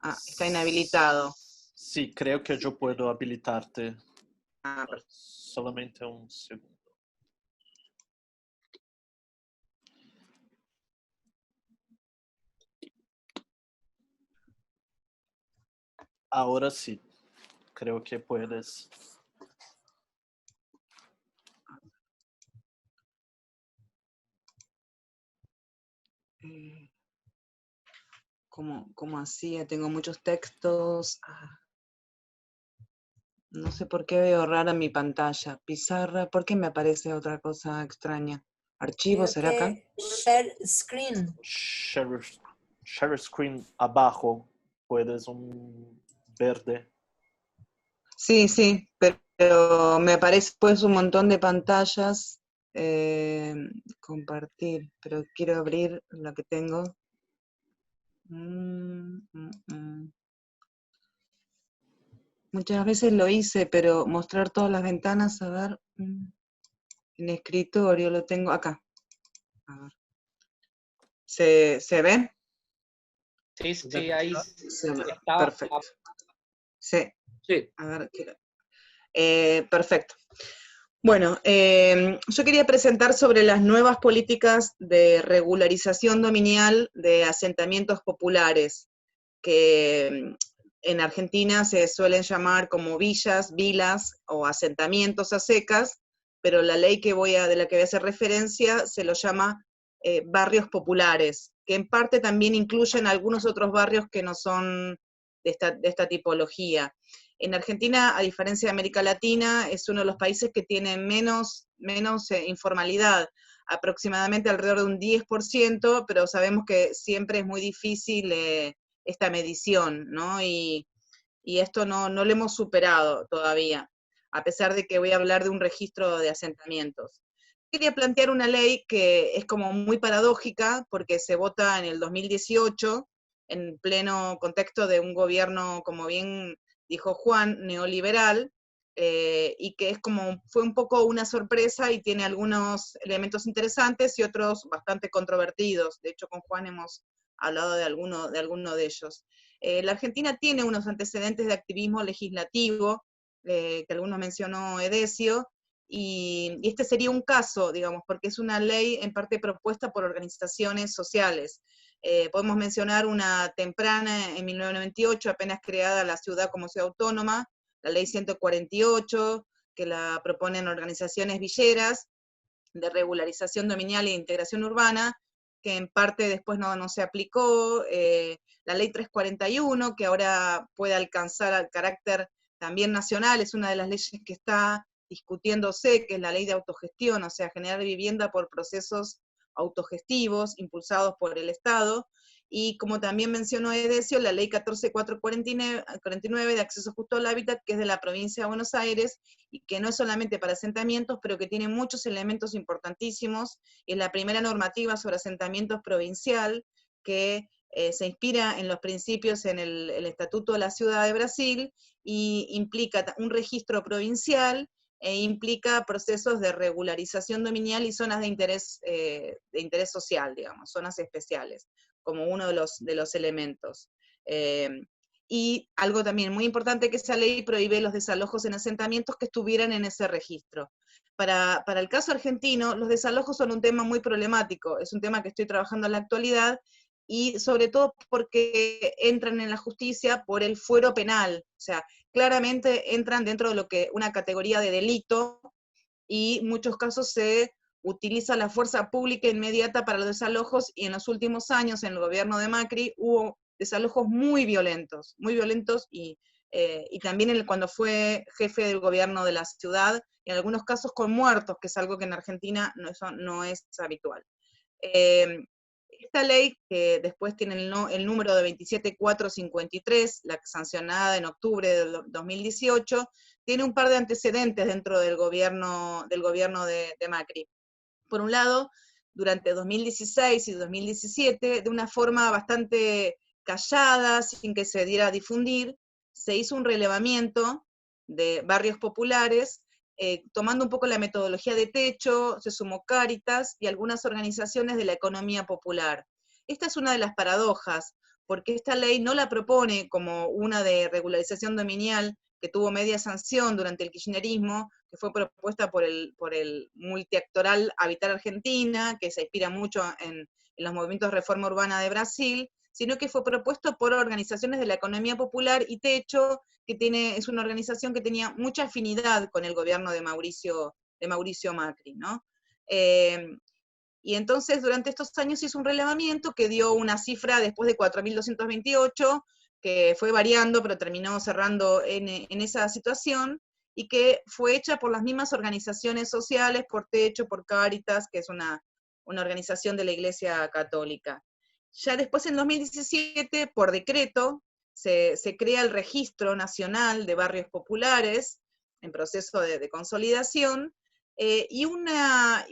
Ah, está inhabilitado. Sí, creo que yo puedo habilitarte. Ah, perfecto. Solamente un segundo. Ahora sí, creo que puedes. ¿Cómo hacía? Tengo muchos textos. No sé por qué veo rara mi pantalla. Pizarra, ¿por qué me aparece otra cosa extraña? ¿Archivos será acá? Share screen. Share screen abajo, puedes un verde. Sí, pero me aparece pues un montón de pantallas. Compartir, pero quiero abrir la que tengo. Muchas veces lo hice, pero mostrar todas las ventanas, a ver, en escritorio lo tengo acá. A ver. ¿Se ve? Sí, ahí Se ve. está. Perfecto. Sí. Sí. A ver, perfecto. Bueno, yo quería presentar sobre las nuevas políticas de regularización dominial de asentamientos populares, que en Argentina se suelen llamar como villas, vilas o asentamientos a secas, pero la ley de la que voy a hacer referencia se lo llama barrios populares, que en parte también incluyen algunos otros barrios que no son de esta tipología. En Argentina, a diferencia de América Latina, es uno de los países que tiene menos informalidad, aproximadamente alrededor de un 10%, pero sabemos que siempre es muy difícil esta medición, ¿no? Y esto no lo hemos superado todavía, a pesar de que voy a hablar de un registro de asentamientos. Quería plantear una ley que es como muy paradójica, porque se vota en el 2018, en pleno contexto de un gobierno, como bien dijo Juan, neoliberal, y que fue un poco una sorpresa y tiene algunos elementos interesantes y otros bastante controvertidos. De hecho, con Juan hemos hablado de alguno de ellos. La Argentina tiene unos antecedentes de activismo legislativo, que algunos mencionó Edesio, y este sería un caso, digamos, porque es una ley en parte propuesta por organizaciones sociales. Podemos mencionar una temprana, en 1998, apenas creada la ciudad como ciudad autónoma, la ley 148, que la proponen organizaciones villeras, de regularización dominial e integración urbana, que en parte después no se aplicó, la ley 341, que ahora puede alcanzar al carácter también nacional, es una de las leyes que está discutiéndose, que es la ley de autogestión, o sea, generar vivienda por procesos autogestivos impulsados por el Estado, y como también mencionó Edesio, la ley 14449 de acceso justo al hábitat, que es de la provincia de Buenos Aires, y que no es solamente para asentamientos, pero que tiene muchos elementos importantísimos, es la primera normativa sobre asentamientos provincial, que se inspira en los principios en el Estatuto de la Ciudad de Brasil, y implica un registro provincial, e implica procesos de regularización dominial y zonas de interés social, digamos, zonas especiales, como uno de los elementos. Y algo también muy importante, que esa ley prohíbe los desalojos en asentamientos que estuvieran en ese registro. Para el caso argentino, los desalojos son un tema muy problemático, es un tema que estoy trabajando en la actualidad, y sobre todo porque entran en la justicia por el fuero penal, o sea, claramente entran dentro de lo que una categoría de delito, y en muchos casos se utiliza la fuerza pública inmediata para los desalojos, y en los últimos años, en el gobierno de Macri, hubo desalojos muy violentos, y también cuando fue jefe del gobierno de la ciudad, en algunos casos con muertos, que es algo que en Argentina no es habitual. Esta ley, que después tiene el número de 27453, la sancionada en octubre del 2018, tiene un par de antecedentes dentro del gobierno de Macri. Por un lado, durante 2016 y 2017, de una forma bastante callada, sin que se diera a difundir, se hizo un relevamiento de barrios populares, tomando un poco la metodología de Techo, se sumó Cáritas y algunas organizaciones de la economía popular. Esta es una de las paradojas, porque esta ley no la propone como una de regularización dominial, que tuvo media sanción durante el kirchnerismo, que fue propuesta por el multiactoral Habitar Argentina, que se inspira mucho en los movimientos de reforma urbana de Brasil, sino que fue propuesto por organizaciones de la economía popular, y Techo, que es una organización que tenía mucha afinidad con el gobierno de Mauricio Macri, ¿no? Y entonces durante estos años hizo un relevamiento que dio una cifra después de 4.228, que fue variando, pero terminó cerrando en esa situación, y que fue hecha por las mismas organizaciones sociales, por Techo, por Cáritas, que es una organización de la Iglesia Católica. Ya después, en 2017, por decreto, se crea el Registro Nacional de Barrios Populares, en proceso de consolidación, y una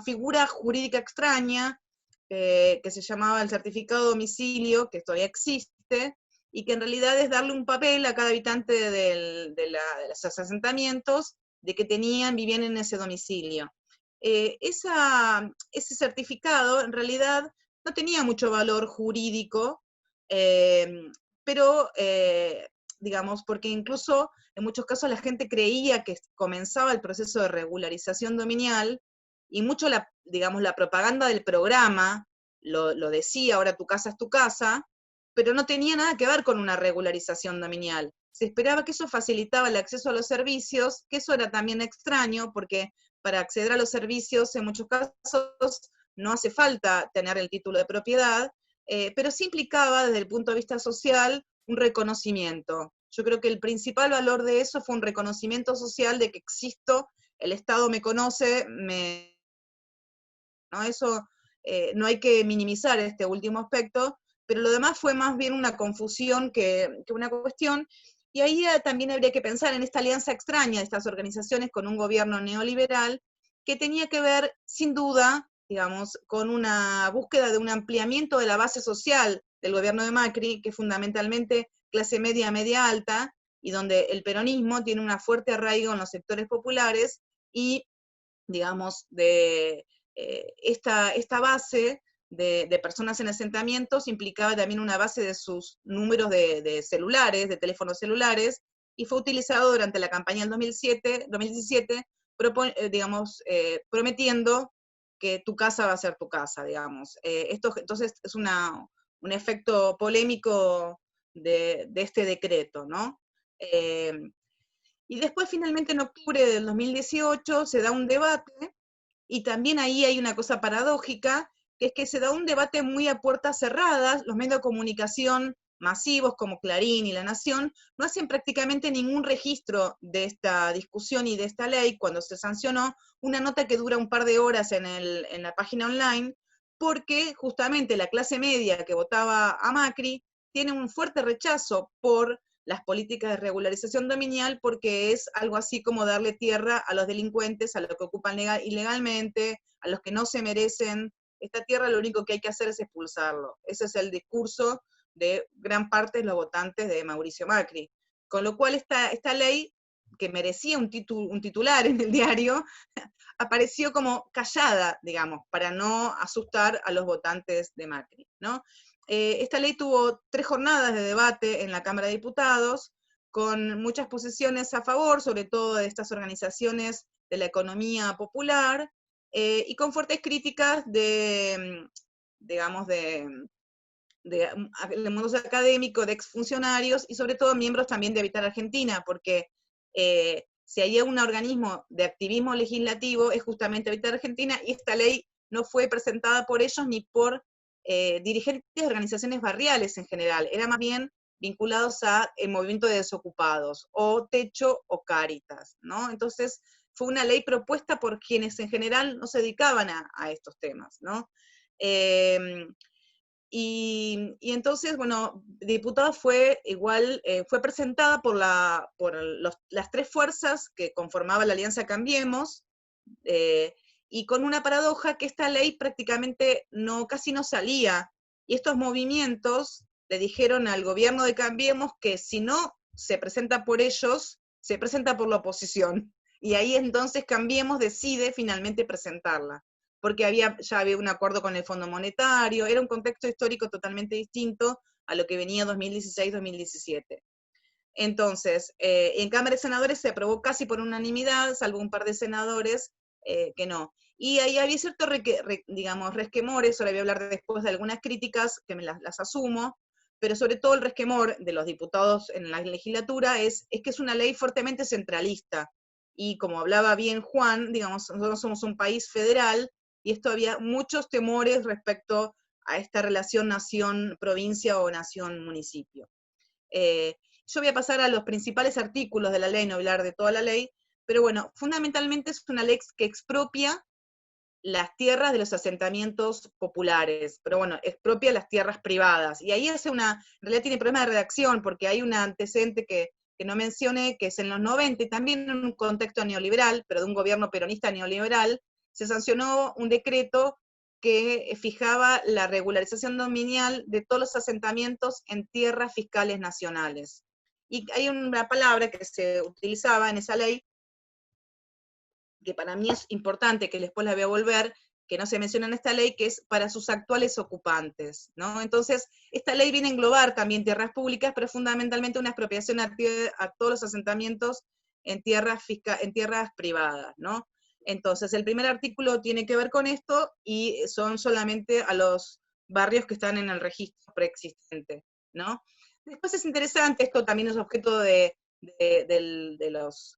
figura jurídica extraña, que se llamaba el certificado de domicilio, que todavía existe, y que en realidad es darle un papel a cada habitante de los asentamientos de que vivían en ese domicilio. Ese certificado en realidad no tenía mucho valor jurídico, pero digamos, porque incluso en muchos casos la gente creía que comenzaba el proceso de regularización dominial, y mucho la propaganda del programa lo decía: ahora tu casa es tu casa, pero no tenía nada que ver con una regularización dominial. Se esperaba que eso facilitaba el acceso a los servicios, que eso era también extraño, porque para acceder a los servicios en muchos casos no hace falta tener el título de propiedad, pero sí implicaba desde el punto de vista social un reconocimiento. Yo creo que el principal valor de eso fue un reconocimiento social de que existo, el Estado me conoce, ¿no? Eso no hay que minimizar este último aspecto, pero lo demás fue más bien una confusión que una cuestión, y ahí también habría que pensar en esta alianza extraña de estas organizaciones con un gobierno neoliberal, que tenía que ver, sin duda, digamos, con una búsqueda de un ampliamiento de la base social del gobierno de Macri, que fundamentalmente clase media, media alta, y donde el peronismo tiene una fuerte arraigo en los sectores populares, y, digamos, esta base de personas en asentamientos implicaba también una base de sus números de celulares, de teléfonos celulares, y fue utilizado durante la campaña del 2017, prometiendo que tu casa va a ser tu casa, digamos. Entonces es un efecto polémico de este decreto, ¿no? Y después, finalmente, en octubre del 2018, se da un debate, y también ahí hay una cosa paradójica, que es que se da un debate muy a puertas cerradas. Los medios de comunicación masivos como Clarín y La Nación no hacen prácticamente ningún registro de esta discusión y de esta ley. Cuando se sancionó, una nota que dura un par de horas en la página online, porque justamente la clase media que votaba a Macri tiene un fuerte rechazo por las políticas de regularización dominial, porque es algo así como darle tierra a los delincuentes, a los que ocupan ilegalmente, a los que no se merecen esta tierra, lo único que hay que hacer es expulsarlo. Ese es el discurso de gran parte de los votantes de Mauricio Macri. Con lo cual esta ley, que merecía un titular en el diario, apareció como callada, digamos, para no asustar a los votantes de Macri, ¿no? Esta ley tuvo 3 jornadas de debate en la Cámara de Diputados, con muchas posiciones a favor, sobre todo de estas organizaciones de la economía popular, y con fuertes críticas de, digamos, del mundo académico, de exfuncionarios, y sobre todo miembros también de Habitar Argentina, porque si hay un organismo de activismo legislativo es justamente Habitar Argentina, y esta ley no fue presentada por ellos ni por dirigentes de organizaciones barriales en general, era más bien vinculados a el movimiento de desocupados, o Techo o Cáritas, ¿no? Entonces fue una ley propuesta por quienes en general no se dedicaban a estos temas, ¿no? Y entonces, bueno, diputada fue igual, fue presentada por las 3 fuerzas que conformaban la Alianza Cambiemos, y con una paradoja que esta ley prácticamente casi no salía, y estos movimientos le dijeron al gobierno de Cambiemos que si no se presenta por ellos, se presenta por la oposición, y ahí entonces Cambiemos decide finalmente presentarla, porque ya había un acuerdo con el Fondo Monetario, era un contexto histórico totalmente distinto a lo que venía 2016-2017. Entonces, en Cámara de Senadores se aprobó casi por unanimidad, salvo un par de senadores que no. Y ahí había cierto, digamos, resquemores, ahora voy a hablar después de algunas críticas, que me las asumo, pero sobre todo el resquemor de los diputados en la legislatura es que es una ley fuertemente centralista, y como hablaba bien Juan, digamos, nosotros somos un país federal, y esto había muchos temores respecto a esta relación nación-provincia o nación-municipio. Yo voy a pasar a los principales artículos de la ley, no voy a hablar de toda la ley, pero bueno, fundamentalmente es una ley que expropia las tierras de los asentamientos populares, pero bueno, expropia las tierras privadas, y ahí en realidad tiene problemas de redacción, porque hay un antecedente que no mencioné, que es en los 90, y también en un contexto neoliberal, pero de un gobierno peronista neoliberal, se sancionó un decreto que fijaba la regularización dominial de todos los asentamientos en tierras fiscales nacionales. Y hay una palabra que se utilizaba en esa ley, que para mí es importante, que después la voy a volver, que no se menciona en esta ley, que es para sus actuales ocupantes, ¿no? Entonces, esta ley viene a englobar también tierras públicas, pero fundamentalmente una expropiación a todos los asentamientos en tierras privadas, ¿no? Entonces, el primer artículo tiene que ver con esto, y son solamente a los barrios que están en el registro preexistente, ¿no? Después es interesante, esto también es objeto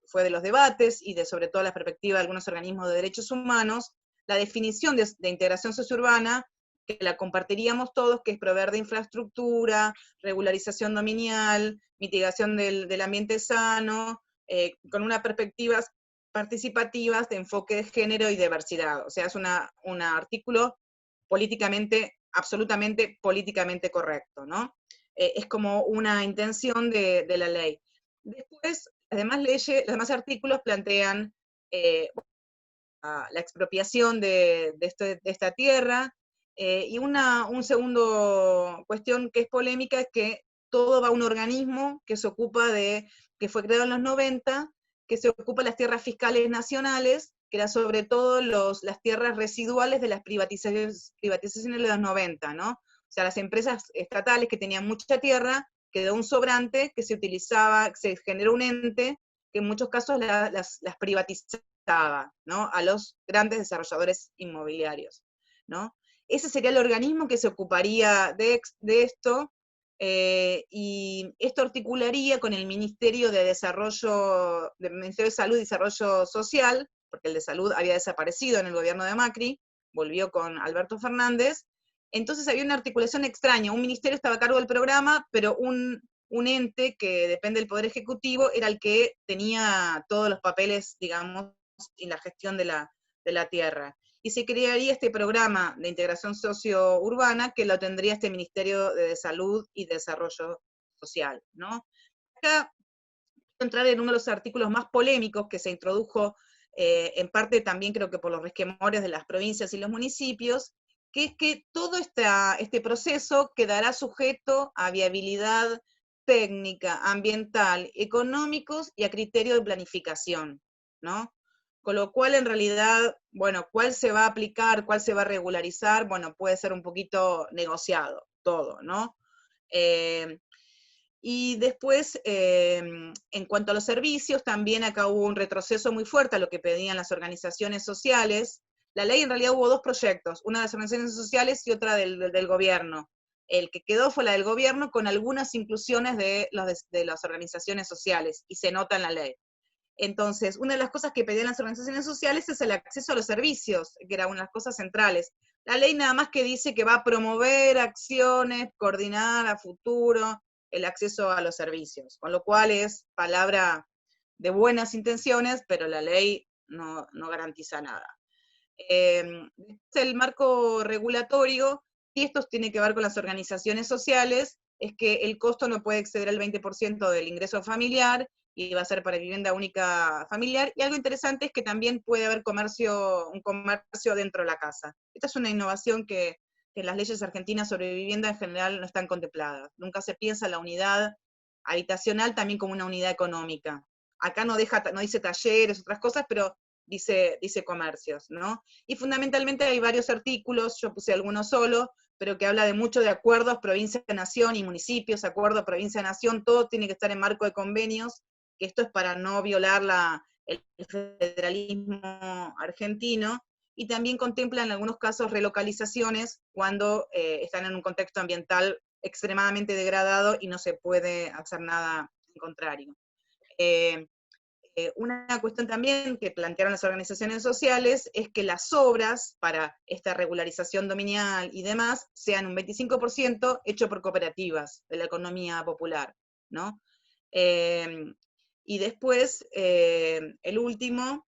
fue de los debates, y sobre todo la perspectiva de algunos organismos de derechos humanos, la definición de integración sociourbana, que la compartiríamos todos, que es proveer de infraestructura, regularización dominial, mitigación del ambiente sano, con una perspectiva participativas de enfoque de género y diversidad. O sea, es un artículo absolutamente políticamente correcto, ¿no? Es como una intención de la ley. Después, los demás artículos plantean la expropiación de esta tierra, y un segundo cuestión que es polémica es que todo va a un organismo que se ocupa que fue creado en los 90, que se ocupa de las tierras fiscales nacionales, que era sobre todo las tierras residuales de las privatizaciones de los 90, ¿no? O sea, las empresas estatales que tenían mucha tierra, quedó un sobrante que se utilizaba, se generó un ente que en muchos casos las privatizaba, ¿no? A los grandes desarrolladores inmobiliarios, ¿no? Ese sería el organismo que se ocuparía de esto, y esto articularía con el Ministerio de Ministerio de Salud y Desarrollo Social, porque el de Salud había desaparecido en el gobierno de Macri, volvió con Alberto Fernández. Entonces había una articulación extraña, un ministerio estaba a cargo del programa, pero un ente que depende del Poder Ejecutivo era el que tenía todos los papeles, digamos, y la gestión de la tierra. y se crearía este programa de integración socio-urbana que lo tendría este Ministerio de Salud y Desarrollo Social, ¿no? Acá entrar en uno de los artículos más polémicos que se introdujo, en parte también creo que por los resquemores de las provincias y los municipios, que es que todo este proceso quedará sujeto a viabilidad técnica, ambiental, económicos y a criterio de planificación, ¿no? Con lo cual, en realidad, bueno, ¿cuál se va a aplicar, cuál se va a regularizar? Bueno, puede ser un poquito negociado todo, ¿no? Y después, en cuanto a los servicios, también acá hubo un retroceso muy fuerte a lo que pedían las organizaciones sociales. La ley en realidad hubo dos proyectos, una de las organizaciones sociales y otra del gobierno. El que quedó fue la del gobierno con algunas inclusiones de las organizaciones sociales, y se nota en la ley. Entonces, una de las cosas que pedían las organizaciones sociales es el acceso a los servicios, que era una de las cosas centrales. La ley nada más que dice que va a promover acciones, coordinar a futuro el acceso a los servicios, con lo cual es palabra de buenas intenciones, pero la ley no garantiza nada. El marco regulatorio, y esto tiene que ver con las organizaciones sociales, es que el costo no puede exceder el 20% del ingreso familiar, y va a ser para vivienda única familiar, y algo interesante es que también puede haber un comercio dentro de la casa. Esta es una innovación que las leyes argentinas sobre vivienda en general no están contempladas. Nunca se piensa la unidad habitacional también como una unidad económica. Acá no dice talleres, otras cosas, pero dice comercios, ¿no? Y fundamentalmente hay varios artículos, yo puse algunos solo, pero que habla de mucho de acuerdos provincia-nación y municipios, acuerdo provincia-nación, todo tiene que estar en marco de convenios, que esto es para no violar el federalismo argentino, y también contempla en algunos casos relocalizaciones cuando están en un contexto ambiental extremadamente degradado y no se puede hacer nada en contrario. Una cuestión también que plantearon las organizaciones sociales es que las obras para esta regularización dominial y demás sean un 25% hecho por cooperativas de la economía popular, ¿no? Y después, el último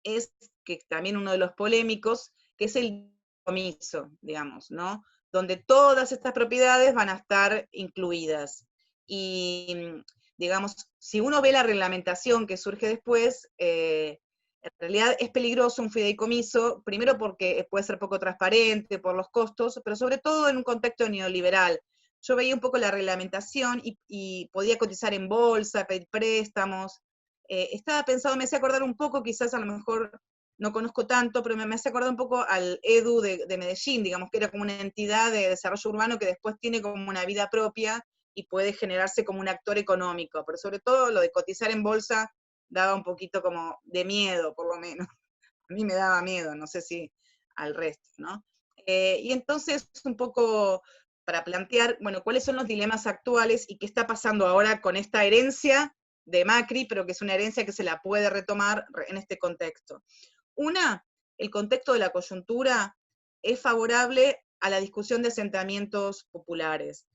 es que también uno de los polémicos, que es el comiso, digamos, ¿no? Donde todas estas propiedades van a estar incluidas. Y, digamos, si uno ve la reglamentación que surge después, en realidad es peligroso un fideicomiso, primero porque puede ser poco transparente por los costos, pero sobre todo en un contexto neoliberal. Yo veía un poco la reglamentación y podía cotizar en bolsa, pedir préstamos. Estaba pensado, me hace acordar un poco, quizás a lo mejor no conozco tanto, pero me hace acordar un poco al EDU de Medellín, digamos, que era como una entidad de desarrollo urbano que después tiene como una vida propia y puede generarse como un actor económico, pero sobre todo lo de cotizar en bolsa daba un poquito como de miedo, por lo menos. A mí me daba miedo, no sé si al resto, ¿no? Y entonces, un poco para plantear, bueno, cuáles son los dilemas actuales y qué está pasando ahora con esta herencia de Macri, pero que es una herencia que se la puede retomar en este contexto. Una, el contexto de la coyuntura es favorable a la discusión de asentamientos populares,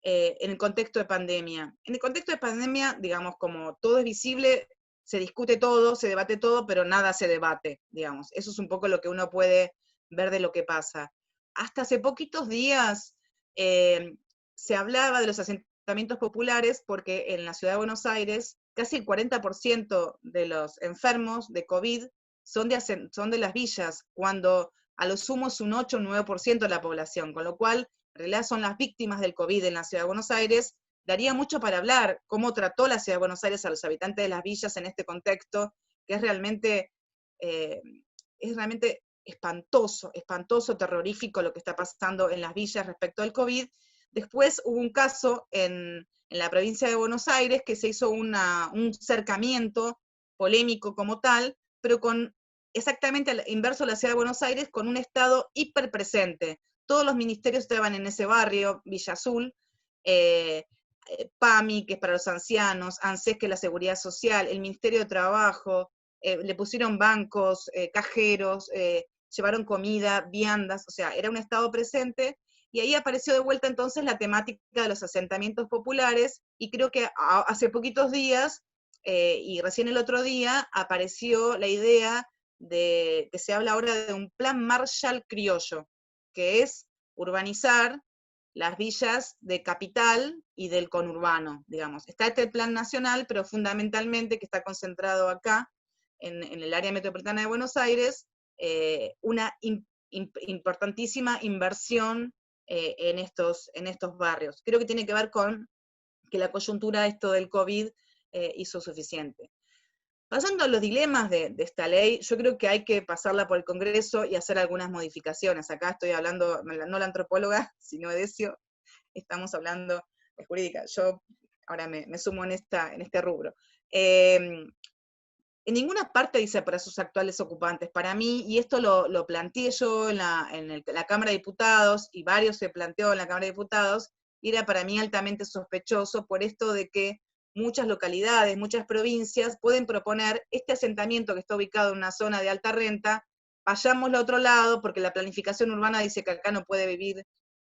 en el contexto de pandemia. En el contexto de pandemia, digamos, como todo es visible, se discute todo, se debate todo, pero nada se debate, digamos. Eso es un poco lo que uno puede ver de lo que pasa. Hasta hace poquitos días se hablaba de los asentamientos populares porque en la ciudad de Buenos Aires casi el 40% de los enfermos de COVID son de las villas, cuando a lo sumo es un 8 o 9% de la población, con lo cual en realidad son las víctimas del COVID en la ciudad de Buenos Aires. Daría mucho para hablar cómo trató la ciudad de Buenos Aires a los habitantes de las villas en este contexto, que es realmente espantoso, terrorífico lo que está pasando en las villas respecto al COVID. Después hubo un caso en la provincia de Buenos Aires que se hizo un cercamiento polémico como tal, pero con exactamente al inverso de la ciudad de Buenos Aires, con un Estado hiperpresente. Todos los ministerios estaban en ese barrio, Villa Azul, PAMI, que es para los ancianos, ANSES, que es la seguridad social, el Ministerio de Trabajo, le pusieron bancos, cajeros, llevaron comida, viandas, o sea, era un Estado presente, y ahí apareció de vuelta entonces la temática de los asentamientos populares, y creo que hace poquitos días, y recién el otro día, apareció la idea que se habla ahora de un plan Marshall criollo, que es urbanizar las villas de capital y del conurbano, digamos. Está este plan nacional, pero fundamentalmente que está concentrado acá, en el área metropolitana de Buenos Aires, una importantísima inversión en estos barrios. Creo que tiene que ver con que la coyuntura esto del COVID hizo suficiente. Pasando a los dilemas de esta ley, yo creo que hay que pasarla por el Congreso y hacer algunas modificaciones. Acá estoy hablando, no la antropóloga, sino Edesio, estamos hablando de jurídica. Yo ahora me sumo en este rubro. En ninguna parte dice para sus actuales ocupantes. Para mí, y esto lo planteé yo en la Cámara de Diputados, y varios se planteó en la Cámara de Diputados, y era para mí altamente sospechoso por esto de que muchas localidades, muchas provincias pueden proponer este asentamiento que está ubicado en una zona de alta renta, vayámoslo a otro lado, porque la planificación urbana dice que acá no puede vivir,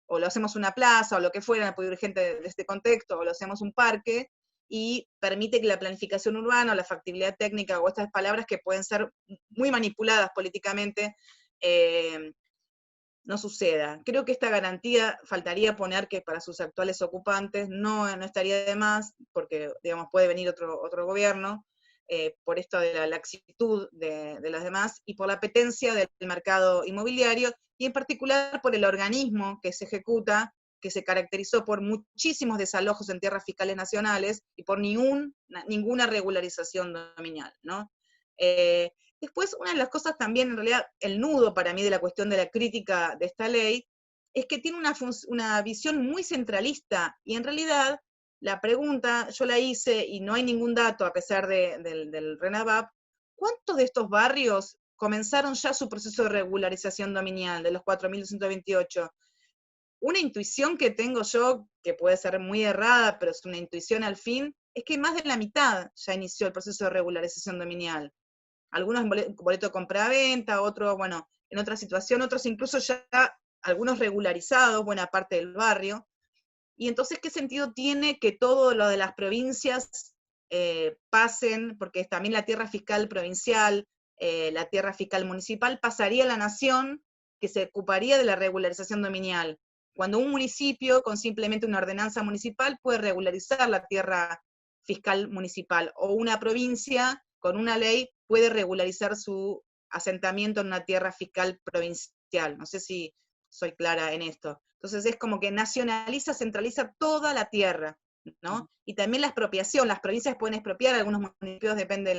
o lo hacemos una plaza, o lo que fuera, no puede vivir gente de este contexto, o lo hacemos un parque, y permite que la planificación urbana o la factibilidad técnica o estas palabras que pueden ser muy manipuladas políticamente no suceda. Creo que esta garantía faltaría poner que para sus actuales ocupantes no estaría de más, porque digamos puede venir otro gobierno, por esto de la laxitud de las demás, y por la apetencia del mercado inmobiliario, y en particular por el organismo que se ejecuta, que se caracterizó por muchísimos desalojos en tierras fiscales nacionales, y por ninguna regularización dominial, ¿no? Después, una de las cosas también, en realidad, el nudo para mí de la cuestión de la crítica de esta ley, es que tiene una visión muy centralista, y en realidad, la pregunta, yo la hice, y no hay ningún dato, a pesar del RENAVAP, ¿cuántos de estos barrios comenzaron ya su proceso de regularización dominial, de los 4.228? Una intuición que tengo yo, que puede ser muy errada, pero es una intuición al fin, es que más de la mitad ya inició el proceso de regularización dominial. Algunos en boleto de compra-venta, otros, bueno, en otra situación, otros incluso ya, algunos regularizados, buena parte del barrio. Y entonces, ¿qué sentido tiene que todo lo de las provincias pasen, porque también la tierra fiscal provincial, la tierra fiscal municipal, pasaría a la nación, que se ocuparía de la regularización dominial? Cuando un municipio, con simplemente una ordenanza municipal, puede regularizar la tierra fiscal municipal, o una provincia, con una ley, puede regularizar su asentamiento en una tierra fiscal provincial. No sé si soy clara en esto. Entonces es como que nacionaliza, centraliza toda la tierra, ¿no? Y también la expropiación, las provincias pueden expropiar, algunos municipios depende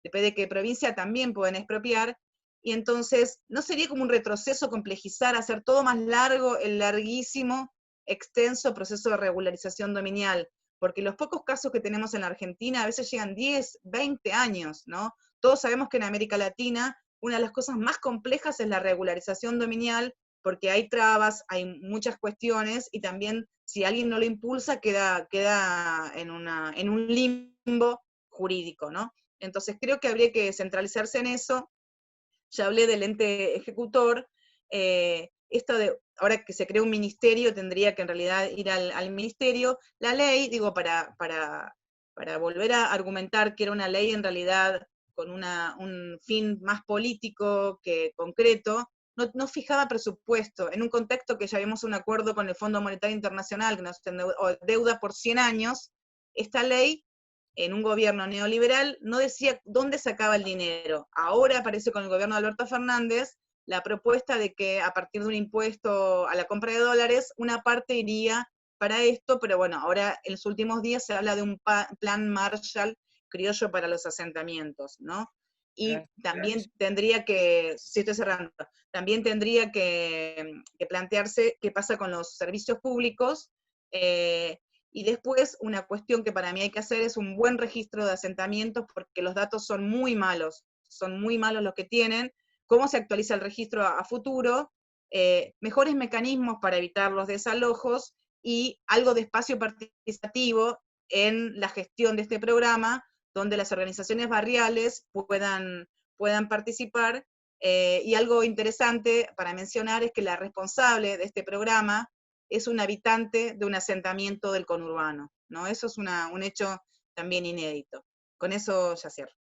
de qué provincia también pueden expropiar, y entonces no sería como un retroceso complejizar, hacer todo más largo, el larguísimo, extenso proceso de regularización dominial, porque los pocos casos que tenemos en la Argentina a veces llegan 10, 20 años, ¿no? Todos sabemos que en América Latina una de las cosas más complejas es la regularización dominial, porque hay trabas, hay muchas cuestiones, y también si alguien no lo impulsa queda en un limbo jurídico, ¿no? Entonces creo que habría que centralizarse en eso. Ya hablé del ente ejecutor, esto de, ahora que se crea un ministerio, tendría que en realidad ir al ministerio. La ley, digo, para volver a argumentar que era una ley en realidad con un fin más político que concreto, no fijaba presupuesto, en un contexto que ya vimos un acuerdo con el Fondo Monetario Internacional, que nos deuda por 100 años, esta ley, en un gobierno neoliberal, no decía dónde sacaba el dinero. Ahora aparece con el gobierno de Alberto Fernández la propuesta de que a partir de un impuesto a la compra de dólares, una parte iría para esto, pero bueno, ahora en los últimos días se habla de un plan Marshall criollo para los asentamientos, ¿no? Y también tendría que, si estoy cerrando, también tendría que plantearse qué pasa con los servicios públicos, y después una cuestión que para mí hay que hacer es un buen registro de asentamientos, porque los datos son muy malos los que tienen. ¿Cómo se actualiza el registro a futuro? Mejores mecanismos para evitar los desalojos, y algo de espacio participativo en la gestión de este programa, donde las organizaciones barriales puedan participar, y algo interesante para mencionar es que la responsable de este programa es un habitante de un asentamiento del conurbano, ¿no? Eso es un hecho también inédito. Con eso ya cierro.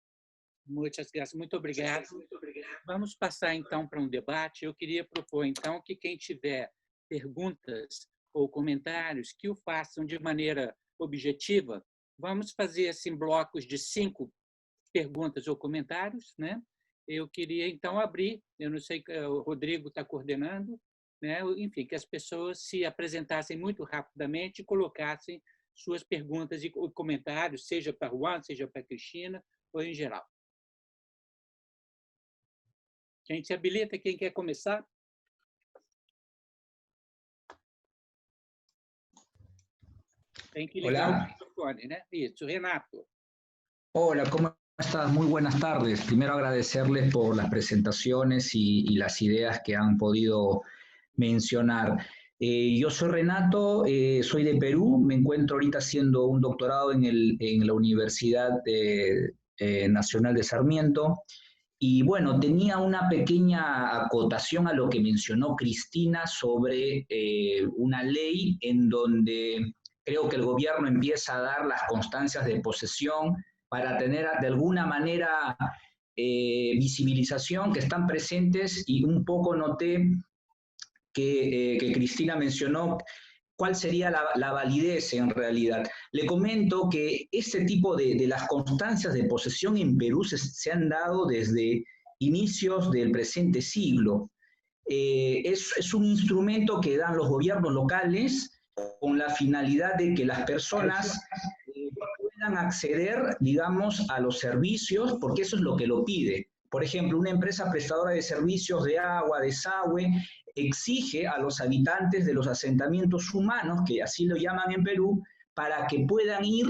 Muchas gracias, muito obrigado. Vamos passar, então, para um debate. Eu queria propor, então, que quem tiver perguntas ou comentários, que o façam de maneira objetiva. Vamos fazer assim, blocos de 5 perguntas ou comentários, né? Eu queria, então, abrir, eu não sei, o Rodrigo está coordenando, né? Enfim, que as pessoas se apresentassem muito rapidamente e colocassem suas perguntas e comentários, seja para o Juan, seja para a Cristina, ou em geral. Quem se habilita, quem quer começar? Tem que ligar o microfone, né? Isso, Renato. Hola, ¿cómo estás? Muy buenas tardes. Primero agradecerles por las presentaciones y las ideas que han podido mencionar. Yo soy Renato, soy de Perú, me encuentro ahorita haciendo un doctorado en la Universidad Nacional de Sarmiento. Y bueno, tenía una pequeña acotación a lo que mencionó Cristina sobre una ley en donde creo que el gobierno empieza a dar las constancias de posesión para tener de alguna manera visibilización que están presentes, y un poco noté que Cristina mencionó cuál sería la validez en realidad. Le comento que este tipo de las constancias de posesión en Perú se han dado desde inicios del presente siglo. Es un instrumento que dan los gobiernos locales con la finalidad de que las personas puedan acceder, digamos, a los servicios, porque eso es lo que lo pide. Por ejemplo, una empresa prestadora de servicios de agua, desagüe, exige a los habitantes de los asentamientos humanos, que así lo llaman en Perú, para que puedan ir,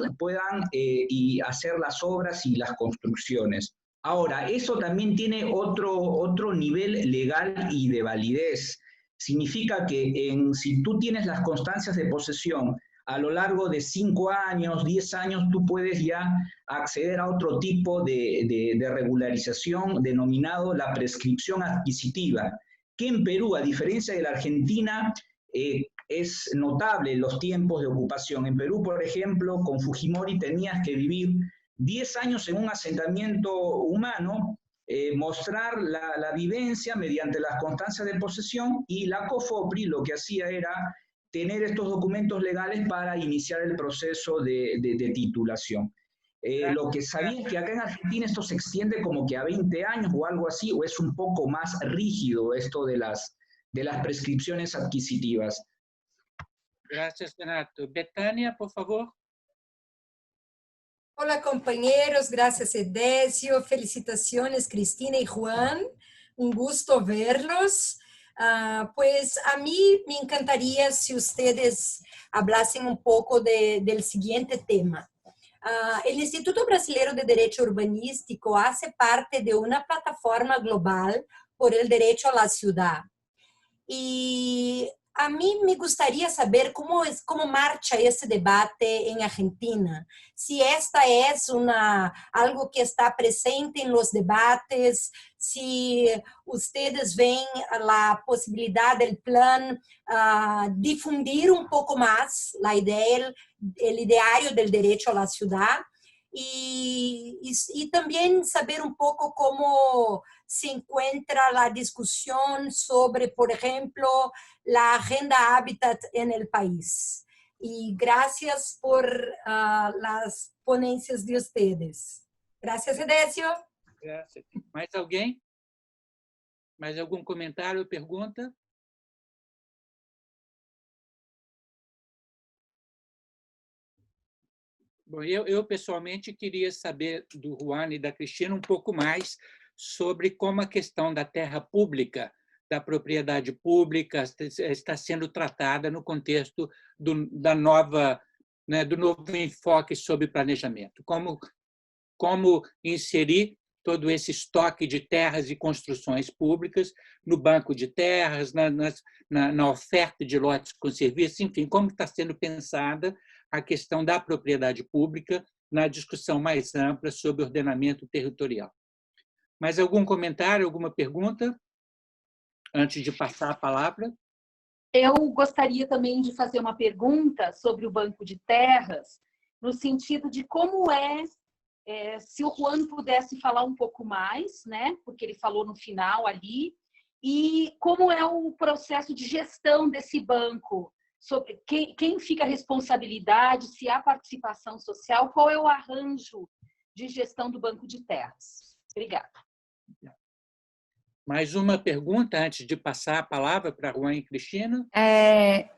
y hacer las obras y las construcciones. Ahora, eso también tiene otro nivel legal y de validez. Significa que si tú tienes las constancias de posesión a lo largo de 5 años, 10 años, tú puedes ya acceder a otro tipo de regularización denominado la prescripción adquisitiva, que en Perú, a diferencia de la Argentina, es notable los tiempos de ocupación. En Perú, por ejemplo, con Fujimori tenías que vivir 10 años en un asentamiento humano, mostrar la vivencia mediante las constancias de posesión, y la COFOPRI lo que hacía era tener estos documentos legales para iniciar el proceso de titulación. Lo que sabía es que acá en Argentina esto se extiende como que a 20 años o algo así, o es un poco más rígido esto de las prescripciones adquisitivas. Gracias, Renato. Betania, por favor. Hola compañeros, gracias Edésio, felicitaciones Cristina y Juan, un gusto verlos. Pues a mí me encantaría si ustedes hablasen un poco del siguiente tema. El Instituto Brasileiro de Derecho Urbanístico hace parte de una plataforma global por el derecho a la ciudad. Y a mí me gustaría saber cómo marcha ese debate en Argentina. Si esta es algo que está presente en los debates, si ustedes ven la posibilidad del plan difundir un poco más la idea, el ideario del derecho a la ciudad, y también saber un poco cómo se encuentra la discusión sobre, por ejemplo, la agenda hábitat en el país. Y gracias por las ponencias de ustedes. Gracias, Edésio. Gracias. Mais alguém? Mais algum comentário ou pergunta? Bom, eu pessoalmente queria saber do Juan e da Cristina um pouco mais sobre como a questão da terra pública, da propriedade pública, está sendo tratada no contexto do novo enfoque sobre planejamento. Como inserir todo esse estoque de terras e construções públicas no banco de terras, na oferta de lotes com serviços, enfim, como está sendo pensada a questão da propriedade pública na discussão mais ampla sobre ordenamento territorial. Mais algum comentário, alguma pergunta, antes de passar a palavra? Eu gostaria também de fazer uma pergunta sobre o banco de terras, no sentido de como é Se o Juan pudesse falar um pouco mais, né? Porque ele falou no final ali, e como é o processo de gestão desse banco, sobre quem fica a responsabilidade, se há participação social, qual é o arranjo de gestão do Banco de Terras. Obrigada. Mais uma pergunta antes de passar a palavra para Juan e Cristina?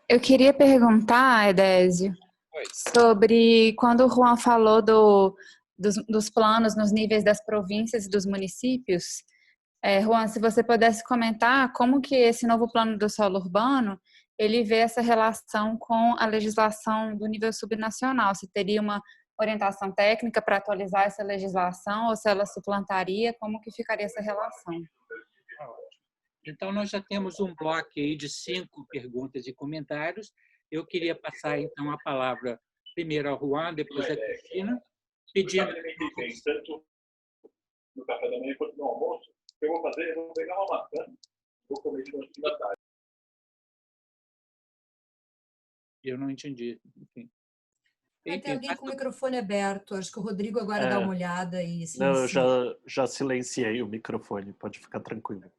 Eu queria perguntar, Edésio, sobre quando o Juan falou dos planos nos níveis das províncias e dos municípios. Juan, se você pudesse comentar como que esse novo plano do solo urbano, ele vê essa relação com a legislação do nível subnacional, se teria uma orientação técnica para atualizar essa legislação ou se ela suplantaria, como que ficaria essa relação? Então, nós já temos um bloco aí de 5 perguntas e comentários. Eu queria passar, então, a palavra primeiro ao Juan, depois à Cristina, pedindo... Tanto no café da manhã quanto no almoço, eu vou pegar uma maçã, vou comer de noite da tarde. Eu não entendi. Enfim. Tem alguém com o microfone aberto. Acho que o Rodrigo agora dá uma olhada e Não, eu já silenciei o microfone, pode ficar tranquilo.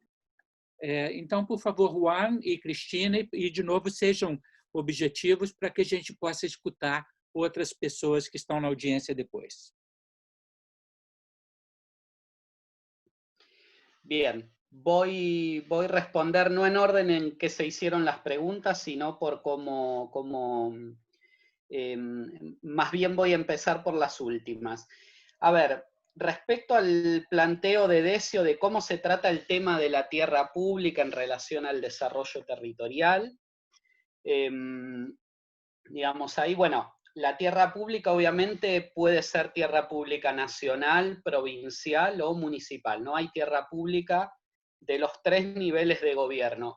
Então, por favor, Juan e Cristina, e de novo sejam objetivos para que a gente possa escutar outras pessoas que estão na audiência depois. Bien, voy a responder no en orden en que se hicieron las preguntas, sino por más bien voy a empezar por las últimas. A ver, respecto al planteo de Decio de cómo se trata el tema de la tierra pública en relación al desarrollo territorial, digamos ahí, bueno, la tierra pública obviamente puede ser tierra pública nacional, provincial o municipal, ¿no? Hay tierra pública de los 3 niveles de gobierno.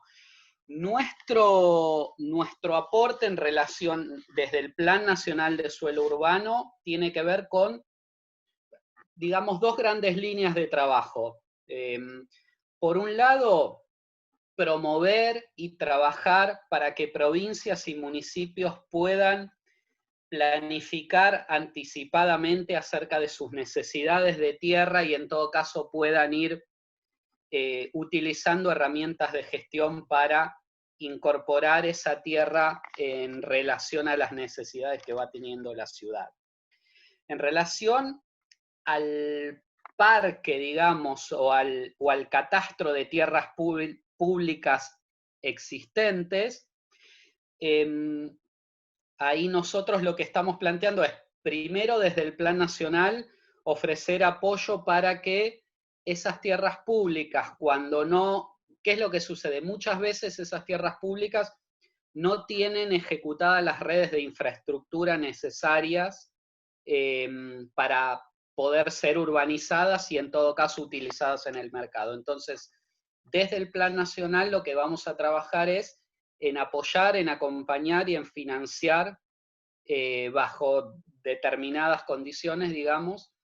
Nuestro aporte en relación, desde el Plan Nacional de Suelo Urbano, tiene que ver con, digamos, 2 grandes líneas de trabajo. Por un lado, promover y trabajar para que provincias y municipios puedan planificar anticipadamente acerca de sus necesidades de tierra y en todo caso puedan ir utilizando herramientas de gestión para incorporar esa tierra en relación a las necesidades que va teniendo la ciudad. En relación al parque, digamos, o al catastro de tierras públicas existentes, ahí nosotros lo que estamos planteando es, primero desde el Plan Nacional, ofrecer apoyo para que esas tierras públicas, cuando no, ¿qué es lo que sucede? Muchas veces esas tierras públicas no tienen ejecutadas las redes de infraestructura necesarias para poder ser urbanizadas y en todo caso utilizadas en el mercado. Entonces, desde el Plan Nacional lo que vamos a trabajar es en apoyar, en acompañar y en financiar bajo determinadas condiciones, digamos,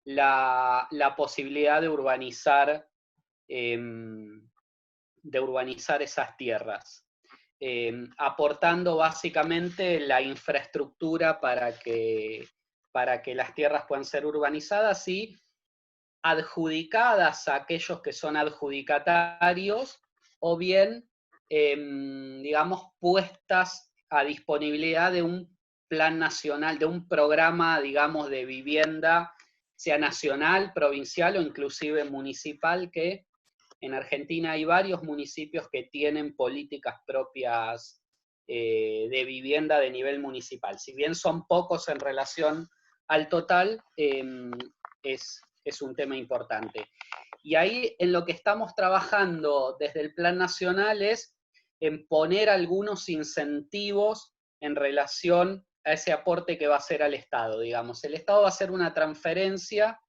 la posibilidad de urbanizar esas tierras, aportando básicamente la infraestructura para que las tierras puedan ser urbanizadas y adjudicadas a aquellos que son adjudicatarios, o bien, digamos, puestas a disponibilidad de un plan nacional, de un programa, digamos, de vivienda, sea nacional, provincial o inclusive municipal, que en Argentina hay varios municipios que tienen políticas propias de vivienda de nivel municipal. Si bien son pocos en relación al total, es un tema importante. Y ahí en lo que estamos trabajando desde el Plan Nacional es en poner algunos incentivos en relación a ese aporte que va a hacer al Estado, digamos. El Estado va a hacer una transferencia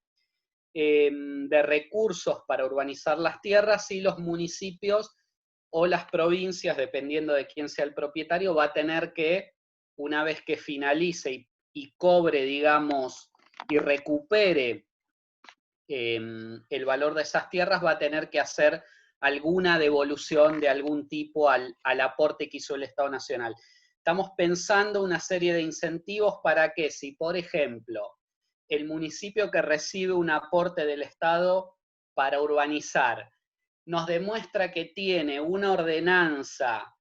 de recursos para urbanizar las tierras y los municipios o las provincias, dependiendo de quién sea el propietario, va a tener que, una vez que finalice y cobre, digamos, y recupere el valor de esas tierras, va a tener que hacer alguna devolución de algún tipo al aporte que hizo el Estado Nacional. Estamos pensando una serie de incentivos para que, si por ejemplo el municipio que recibe un aporte del Estado para urbanizar nos demuestra que tiene una ordenanza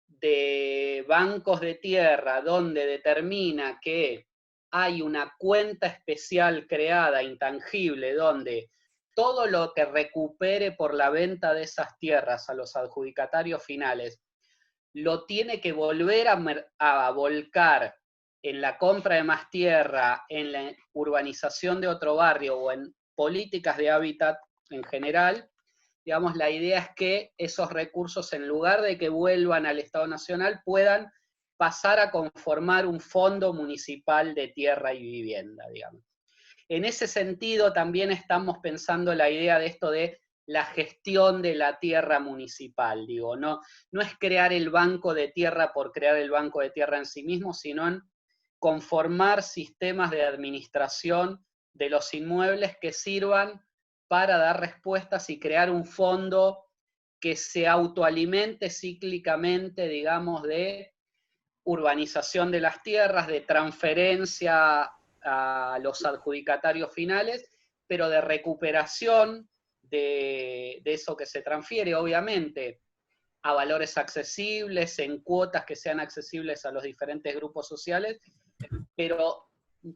de bancos de tierra donde determina que hay una cuenta especial creada, intangible, donde todo lo que recupere por la venta de esas tierras a los adjudicatarios finales lo tiene que volver a volcar en la compra de más tierra, en la urbanización de otro barrio o en políticas de hábitat en general. Digamos, la idea es que esos recursos, en lugar de que vuelvan al Estado Nacional, puedan pasar a conformar un fondo municipal de tierra y vivienda, digamos. En ese sentido, también estamos pensando la idea de esto de la gestión de la tierra municipal, digo, no es crear el banco de tierra por crear el banco de tierra en sí mismo, sino en conformar sistemas de administración de los inmuebles que sirvan para dar respuestas y crear un fondo que se autoalimente cíclicamente, digamos, de urbanización de las tierras, de transferencia a los adjudicatarios finales, pero de recuperación de eso que se transfiere, obviamente, a valores accesibles, en cuotas que sean accesibles a los diferentes grupos sociales, pero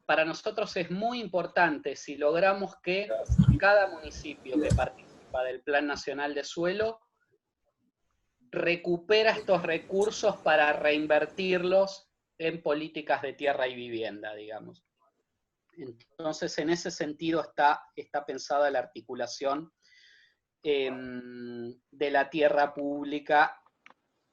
para nosotros es muy importante si logramos que cada municipio que participa del Plan Nacional de Suelo recupera estos recursos para reinvertirlos en políticas de tierra y vivienda, digamos. Entonces, en ese sentido está pensada la articulación de la tierra pública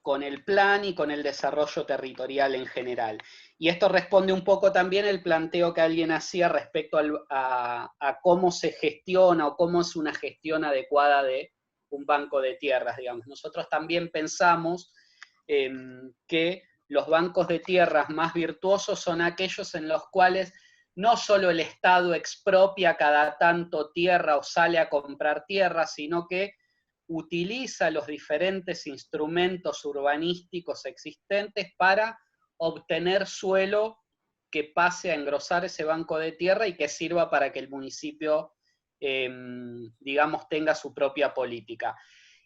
con el plan y con el desarrollo territorial en general. Y esto responde un poco también al planteo que alguien hacía respecto a cómo se gestiona o cómo es una gestión adecuada de un banco de tierras, digamos. Nosotros también pensamos que los bancos de tierras más virtuosos son aquellos en los cuales no solo el Estado expropia cada tanto tierra o sale a comprar tierra, sino que utiliza los diferentes instrumentos urbanísticos existentes para obtener suelo que pase a engrosar ese banco de tierra y que sirva para que el municipio, digamos, tenga su propia política.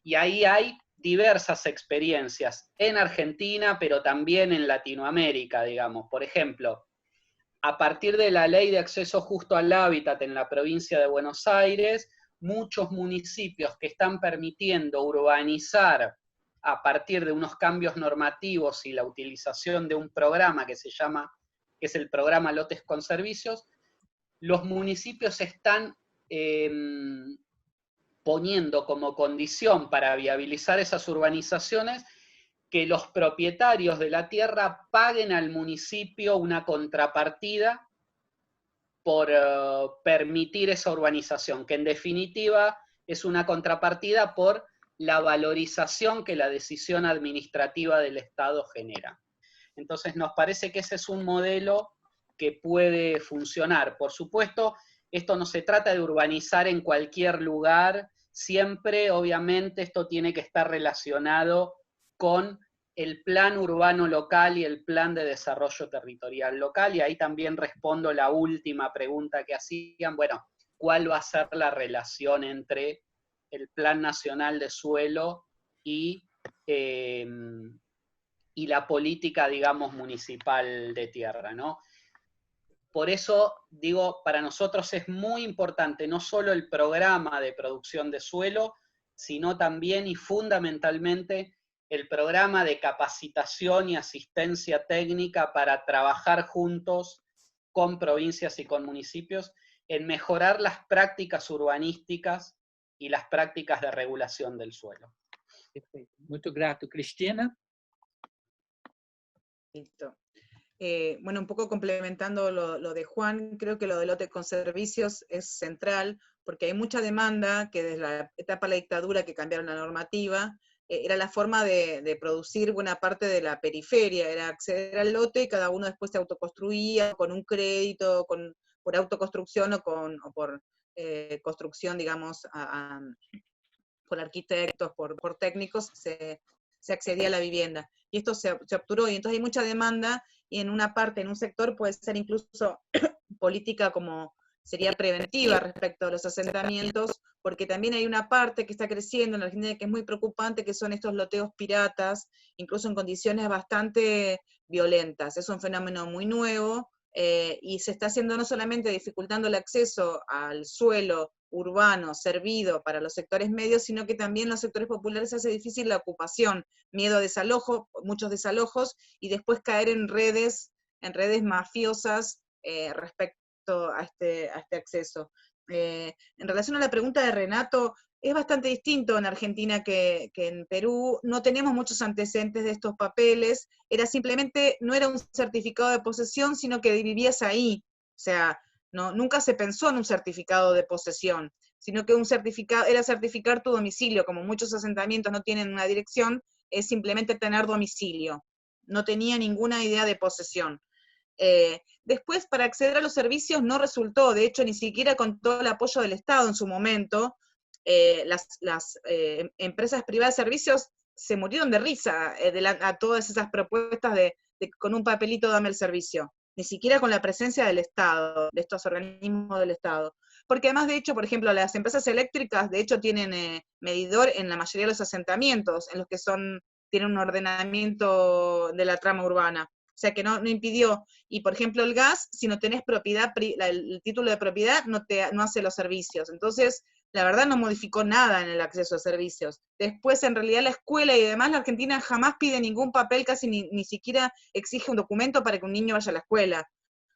Y ahí hay diversas experiencias en Argentina, pero también en Latinoamérica, digamos. Por ejemplo, a partir de la Ley de Acceso Justo al Hábitat en la provincia de Buenos Aires, muchos municipios que están permitiendo urbanizar a partir de unos cambios normativos y la utilización de un programa que es el programa Lotes con Servicios, los municipios están poniendo como condición para viabilizar esas urbanizaciones que los propietarios de la tierra paguen al municipio una contrapartida por permitir esa urbanización, que en definitiva es una contrapartida por la valorización que la decisión administrativa del Estado genera. Entonces nos parece que ese es un modelo que puede funcionar. Por supuesto, esto no se trata de urbanizar en cualquier lugar, siempre obviamente esto tiene que estar relacionado con el plan urbano local y el plan de desarrollo territorial local, y ahí también respondo la última pregunta que hacían, bueno, ¿cuál va a ser la relación entre el Plan Nacional de Suelo y la política, digamos, municipal de tierra, ¿no? Por eso, digo, para nosotros es muy importante no solo el programa de producción de suelo, sino también y fundamentalmente el programa de capacitación y asistencia técnica para trabajar juntos con provincias y con municipios en mejorar las prácticas urbanísticas y las prácticas de regulación del suelo. Perfeito. Muito grato. Cristina? Listo. Bueno, un poco complementando lo de Juan, creo que lo de lote con servicios es central, porque hay mucha demanda que desde la etapa de la dictadura que cambiaron la normativa, era la forma de producir buena parte de la periferia, era acceder al lote y cada uno después se autoconstruía con un crédito, por autoconstrucción o por construcción, digamos, por arquitectos, por técnicos, se accedía a la vivienda. Y esto se obturó, y entonces hay mucha demanda, y en una parte, en un sector puede ser incluso política como sería preventiva respecto a los asentamientos, porque también hay una parte que está creciendo en la Argentina que es muy preocupante, que son estos loteos piratas, incluso en condiciones bastante violentas. Es un fenómeno muy nuevo, y se está haciendo no solamente dificultando el acceso al suelo urbano servido para los sectores medios, sino que también los sectores populares hace difícil la ocupación, miedo a desalojo, muchos desalojos, y después caer en redes mafiosas respecto a este acceso. En relación a la pregunta de Renato, es bastante distinto en Argentina que en Perú. No tenemos muchos antecedentes de estos papeles, no era un certificado de posesión, sino que vivías ahí. O sea, nunca se pensó en un certificado de posesión, sino que era certificar tu domicilio. Como muchos asentamientos no tienen una dirección, es simplemente tener domicilio. No tenía ninguna idea de posesión. Después, para acceder a los servicios no resultó, de hecho, ni siquiera con todo el apoyo del Estado en su momento. Las empresas privadas de servicios se murieron de risa a todas esas propuestas de con un papelito dame el servicio, ni siquiera con la presencia del Estado, de estos organismos del Estado. Porque además, de hecho, por ejemplo, las empresas eléctricas, de hecho, tienen medidor en la mayoría de los asentamientos, en los que tienen un ordenamiento de la trama urbana. O sea que no impidió. Y por ejemplo el gas, si no tenés propiedad, el título de propiedad no hace los servicios. Entonces, la verdad no modificó nada en el acceso a servicios. Después, en realidad, la escuela y demás, la Argentina jamás pide ningún papel, casi ni siquiera exige un documento para que un niño vaya a la escuela.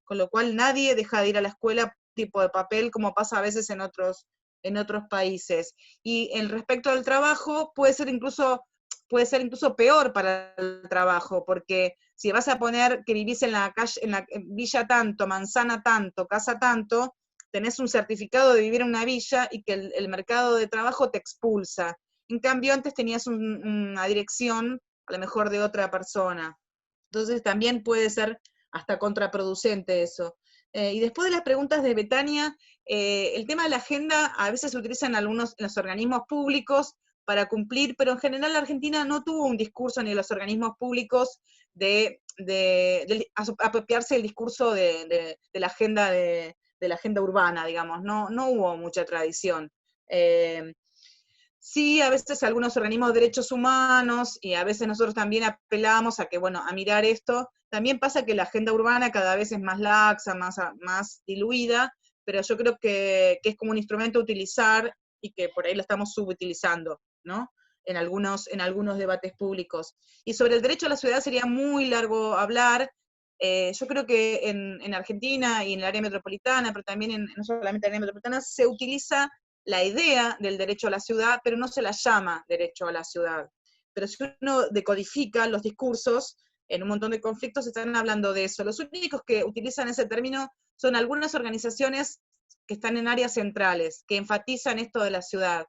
Con lo cual nadie deja de ir a la escuela tipo de papel, como pasa a veces en otros países. Y en respecto al trabajo, puede ser incluso peor para el trabajo, porque si vas a poner que vivís en la calle, en villa tanto, manzana tanto, casa tanto, tenés un certificado de vivir en una villa y que el mercado de trabajo te expulsa. En cambio, antes tenías una dirección, a lo mejor de otra persona. Entonces también puede ser hasta contraproducente eso. Y después de las preguntas de Betania, el tema de la agenda a veces se utiliza en los organismos públicos para cumplir, pero en general la Argentina no tuvo un discurso ni de los organismos públicos de apropiarse del discurso de la agenda urbana, digamos. No hubo mucha tradición. Sí, a veces algunos organismos de derechos humanos, y a veces nosotros también apelamos a mirar esto. También pasa que la agenda urbana cada vez es más laxa, más diluida, pero yo creo que es como un instrumento a utilizar y que por ahí lo estamos subutilizando, ¿no? En algunos debates públicos. Y sobre el derecho a la ciudad sería muy largo hablar. Yo creo que en Argentina y en el área metropolitana, pero también no solamente en el área metropolitana, se utiliza la idea del derecho a la ciudad, pero no se la llama derecho a la ciudad. Pero si uno decodifica los discursos, en un montón de conflictos están hablando de eso. Los únicos que utilizan ese término son algunas organizaciones que están en áreas centrales, que enfatizan esto de la ciudad.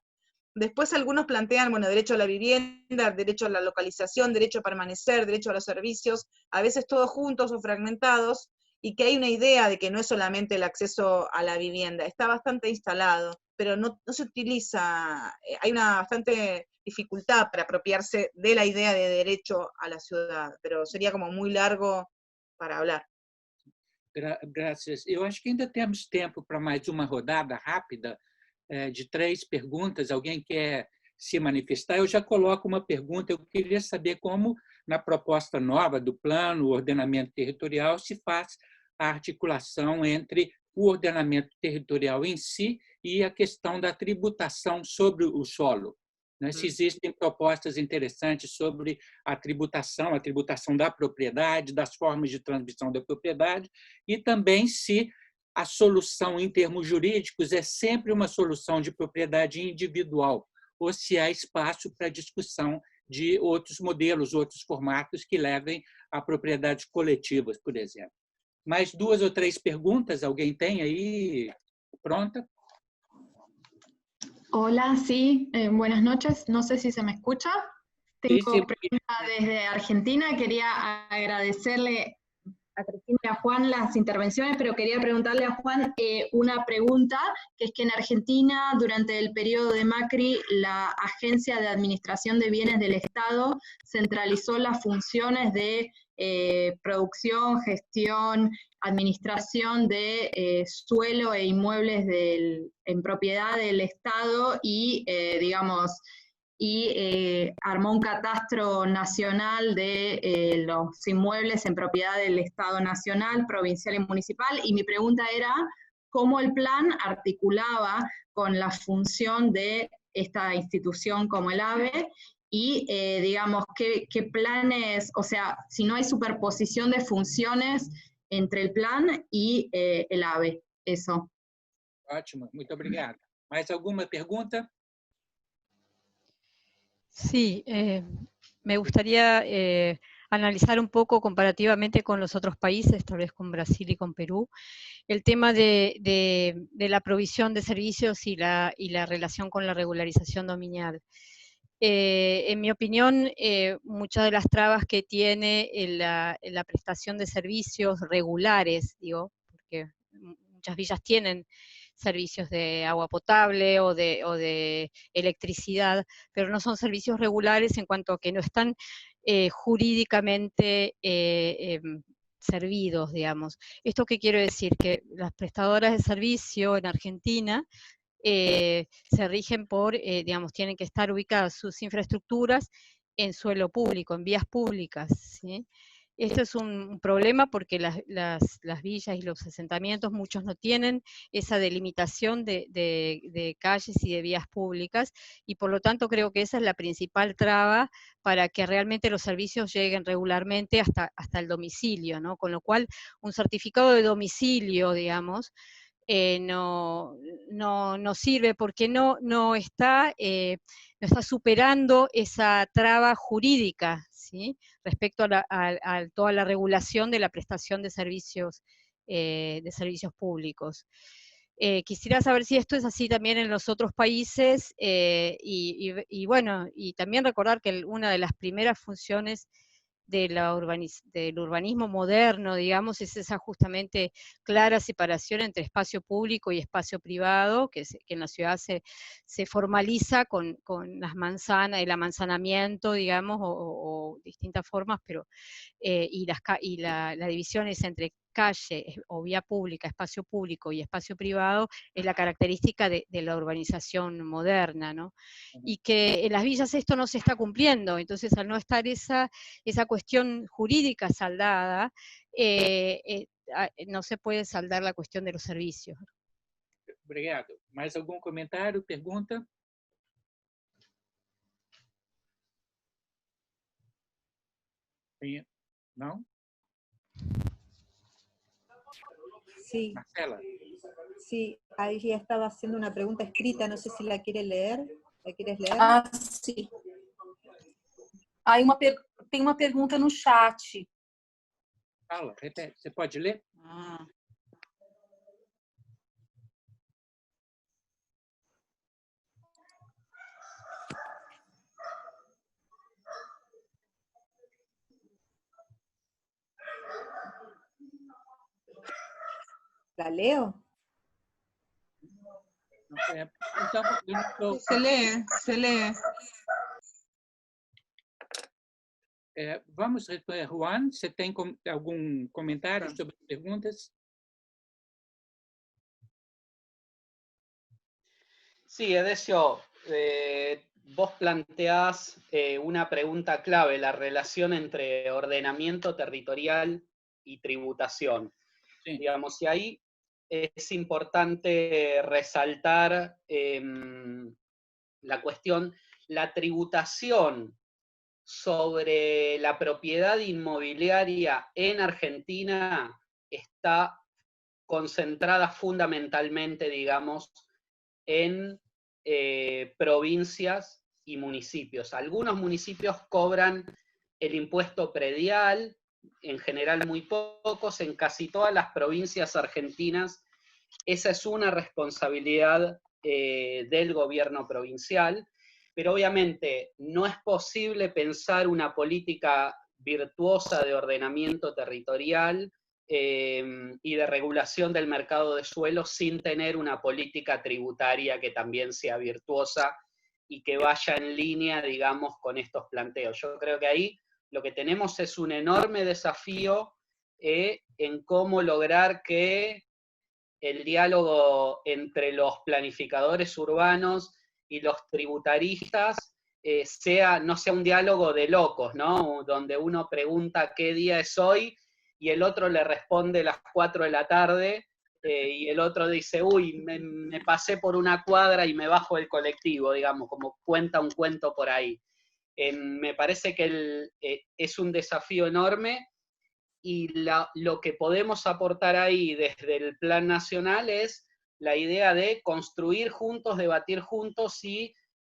Después algunos plantean, derecho a la vivienda, derecho a la localización, derecho a permanecer, derecho a los servicios, a veces todos juntos o fragmentados, y que hay una idea de que no es solamente el acceso a la vivienda, está bastante instalado, pero no se utiliza, hay una bastante dificultad para apropiarse de la idea de derecho a la ciudad, pero sería como muy largo para hablar. Graças. Eu acho que ainda temos tempo para mais uma rodada rápida de 3 perguntas. Alguém quer se manifestar? Eu já coloco uma pergunta. Eu queria saber como, na proposta nova do plano, o ordenamento territorial, se faz a articulação entre o ordenamento territorial em si e a questão da tributação sobre o solo. Se existem propostas interessantes sobre a tributação da propriedade, das formas de transmissão da propriedade, e também se a solução em termos jurídicos é sempre uma solução de propriedade individual, ou se há espaço para discussão de outros modelos, outros formatos que levem a propriedades coletivas, por exemplo. Mais 2 ou 3 perguntas, alguém tem aí pronta? Hola, sí, buenas noches. No sé si se me escucha. Tengo pregunta desde Argentina. Quería agradecerle a Cristina y a Juan las intervenciones, pero quería preguntarle a Juan una pregunta, que es que en Argentina, durante el periodo de Macri, la Agencia de Administración de Bienes del Estado centralizó las funciones de producción, gestión, administración de suelo e inmuebles en propiedad del Estado y, armó un catastro nacional de los inmuebles en propiedad del Estado nacional, provincial y municipal, y mi pregunta era cómo el plan articulaba con la función de esta institución como el AVE, y qué planes, o sea, si no hay superposición de funciones entre el plan y el AVE, eso. Ótimo, muito obrigado. Mais alguma pergunta? Sí, me gustaría analizar un poco comparativamente con los otros países, tal vez con Brasil y con Perú, el tema de la provisión de servicios y la relación con la regularización dominial. En mi opinión, muchas de las trabas que tiene la prestación de servicios regulares, digo, porque muchas villas tienen servicios de agua potable o de electricidad, pero no son servicios regulares en cuanto a que no están jurídicamente servidos, digamos. ¿Esto qué quiero decir? Que las prestadoras de servicio en Argentina se rigen por, tienen que estar ubicadas sus infraestructuras en suelo público, en vías públicas, ¿sí? Esto es un problema porque las villas y los asentamientos, muchos no tienen esa delimitación de calles y de vías públicas, y por lo tanto creo que esa es la principal traba para que realmente los servicios lleguen regularmente hasta el domicilio, ¿no? Con lo cual, un certificado de domicilio, digamos, no sirve porque no está superando esa traba jurídica, ¿sí? Respecto a toda la regulación de la prestación de servicios públicos. Quisiera saber si esto es así también en los otros países, y bueno, y también recordar que una de las primeras funciones del urbanismo moderno, digamos, es esa justamente clara separación entre espacio público y espacio privado, que en la ciudad se formaliza con las manzanas, el amanzanamiento, digamos, o distintas formas, pero y la división es entre calle o vía pública, espacio público y espacio privado, es la característica de la urbanización moderna, ¿no? Y que en las villas esto no se está cumpliendo, entonces al no estar esa cuestión jurídica saldada, no se puede saldar la cuestión de los servicios. Obrigado. Mais algum comentário, pergunta? ¿No? Sí. Marcela. Sí, ahí ya estaba haciendo una pregunta escrita, no sé si la quiere leer. ¿La quieres leer? Ah, sim. Tem uma pergunta no chat. Fala, repete. Você pode ler? ¿La leo? Se lee. Vamos responder, Juan, você tem algum comentário sobre as perguntas? Sí, Edesio, vos planteás una pregunta clave, la relación entre ordenamiento territorial y tributación. Sí. Digamos, y ahí es importante resaltar la cuestión, la tributación sobre la propiedad inmobiliaria en Argentina está concentrada fundamentalmente, digamos, en provincias y municipios. Algunos municipios cobran el impuesto predial, en general muy pocos, en casi todas las provincias argentinas. Esa es una responsabilidad del gobierno provincial, pero obviamente no es posible pensar una política virtuosa de ordenamiento territorial y de regulación del mercado de suelo sin tener una política tributaria que también sea virtuosa y que vaya en línea, digamos, con estos planteos. Yo creo que ahí lo que tenemos es un enorme desafío en cómo lograr que el diálogo entre los planificadores urbanos y los tributaristas no sea un diálogo de locos, ¿no? Donde uno pregunta qué día es hoy y el otro le responde las 4 de la tarde y el otro dice, uy, me pasé por una cuadra y me bajo del colectivo, digamos, como cuenta un cuento por ahí. Me parece que es un desafío enorme y lo que podemos aportar ahí desde el plan nacional es la idea de construir juntos, debatir juntos y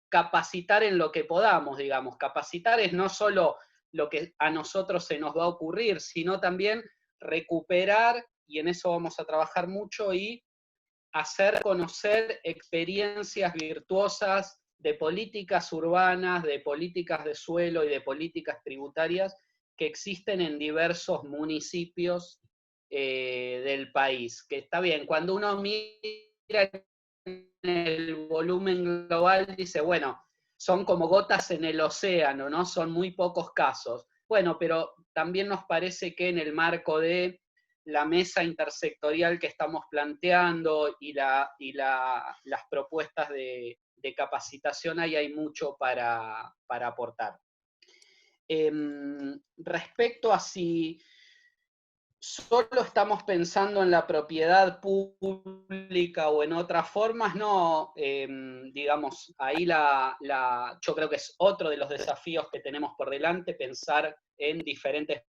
capacitar en lo que podamos, digamos. Capacitar es no solo lo que a nosotros se nos va a ocurrir, sino también recuperar, y en eso vamos a trabajar mucho, y hacer conocer experiencias virtuosas de políticas urbanas, de políticas de suelo y de políticas tributarias que existen en diversos municipios del país. Que está bien, cuando uno mira en el volumen global, dice, bueno, son como gotas en el océano, ¿no? Son muy pocos casos. Bueno, pero también nos parece que en el marco de la mesa intersectorial que estamos planteando y las propuestas de capacitación, ahí hay mucho para aportar. Respecto a si solo estamos pensando en la propiedad pública o en otras formas, no, digamos, ahí yo creo que es otro de los desafíos que tenemos por delante, pensar en diferentes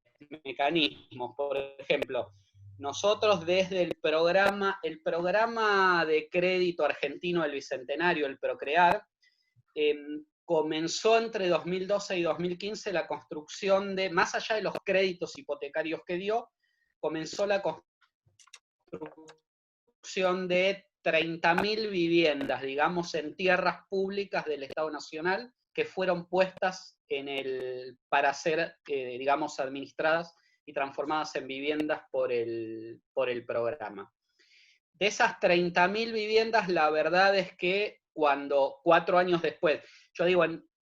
mecanismos. Por ejemplo, nosotros desde el programa de crédito argentino del Bicentenario, el PROCREAR, comenzó entre 2012 y 2015 la construcción de, más allá de los créditos hipotecarios que dio, comenzó la construcción de 30.000 viviendas, digamos, en tierras públicas del Estado Nacional, que fueron puestas para ser, digamos, administradas y transformadas en viviendas por el programa. De esas 30.000 viviendas, la verdad es que 4 años después, yo digo,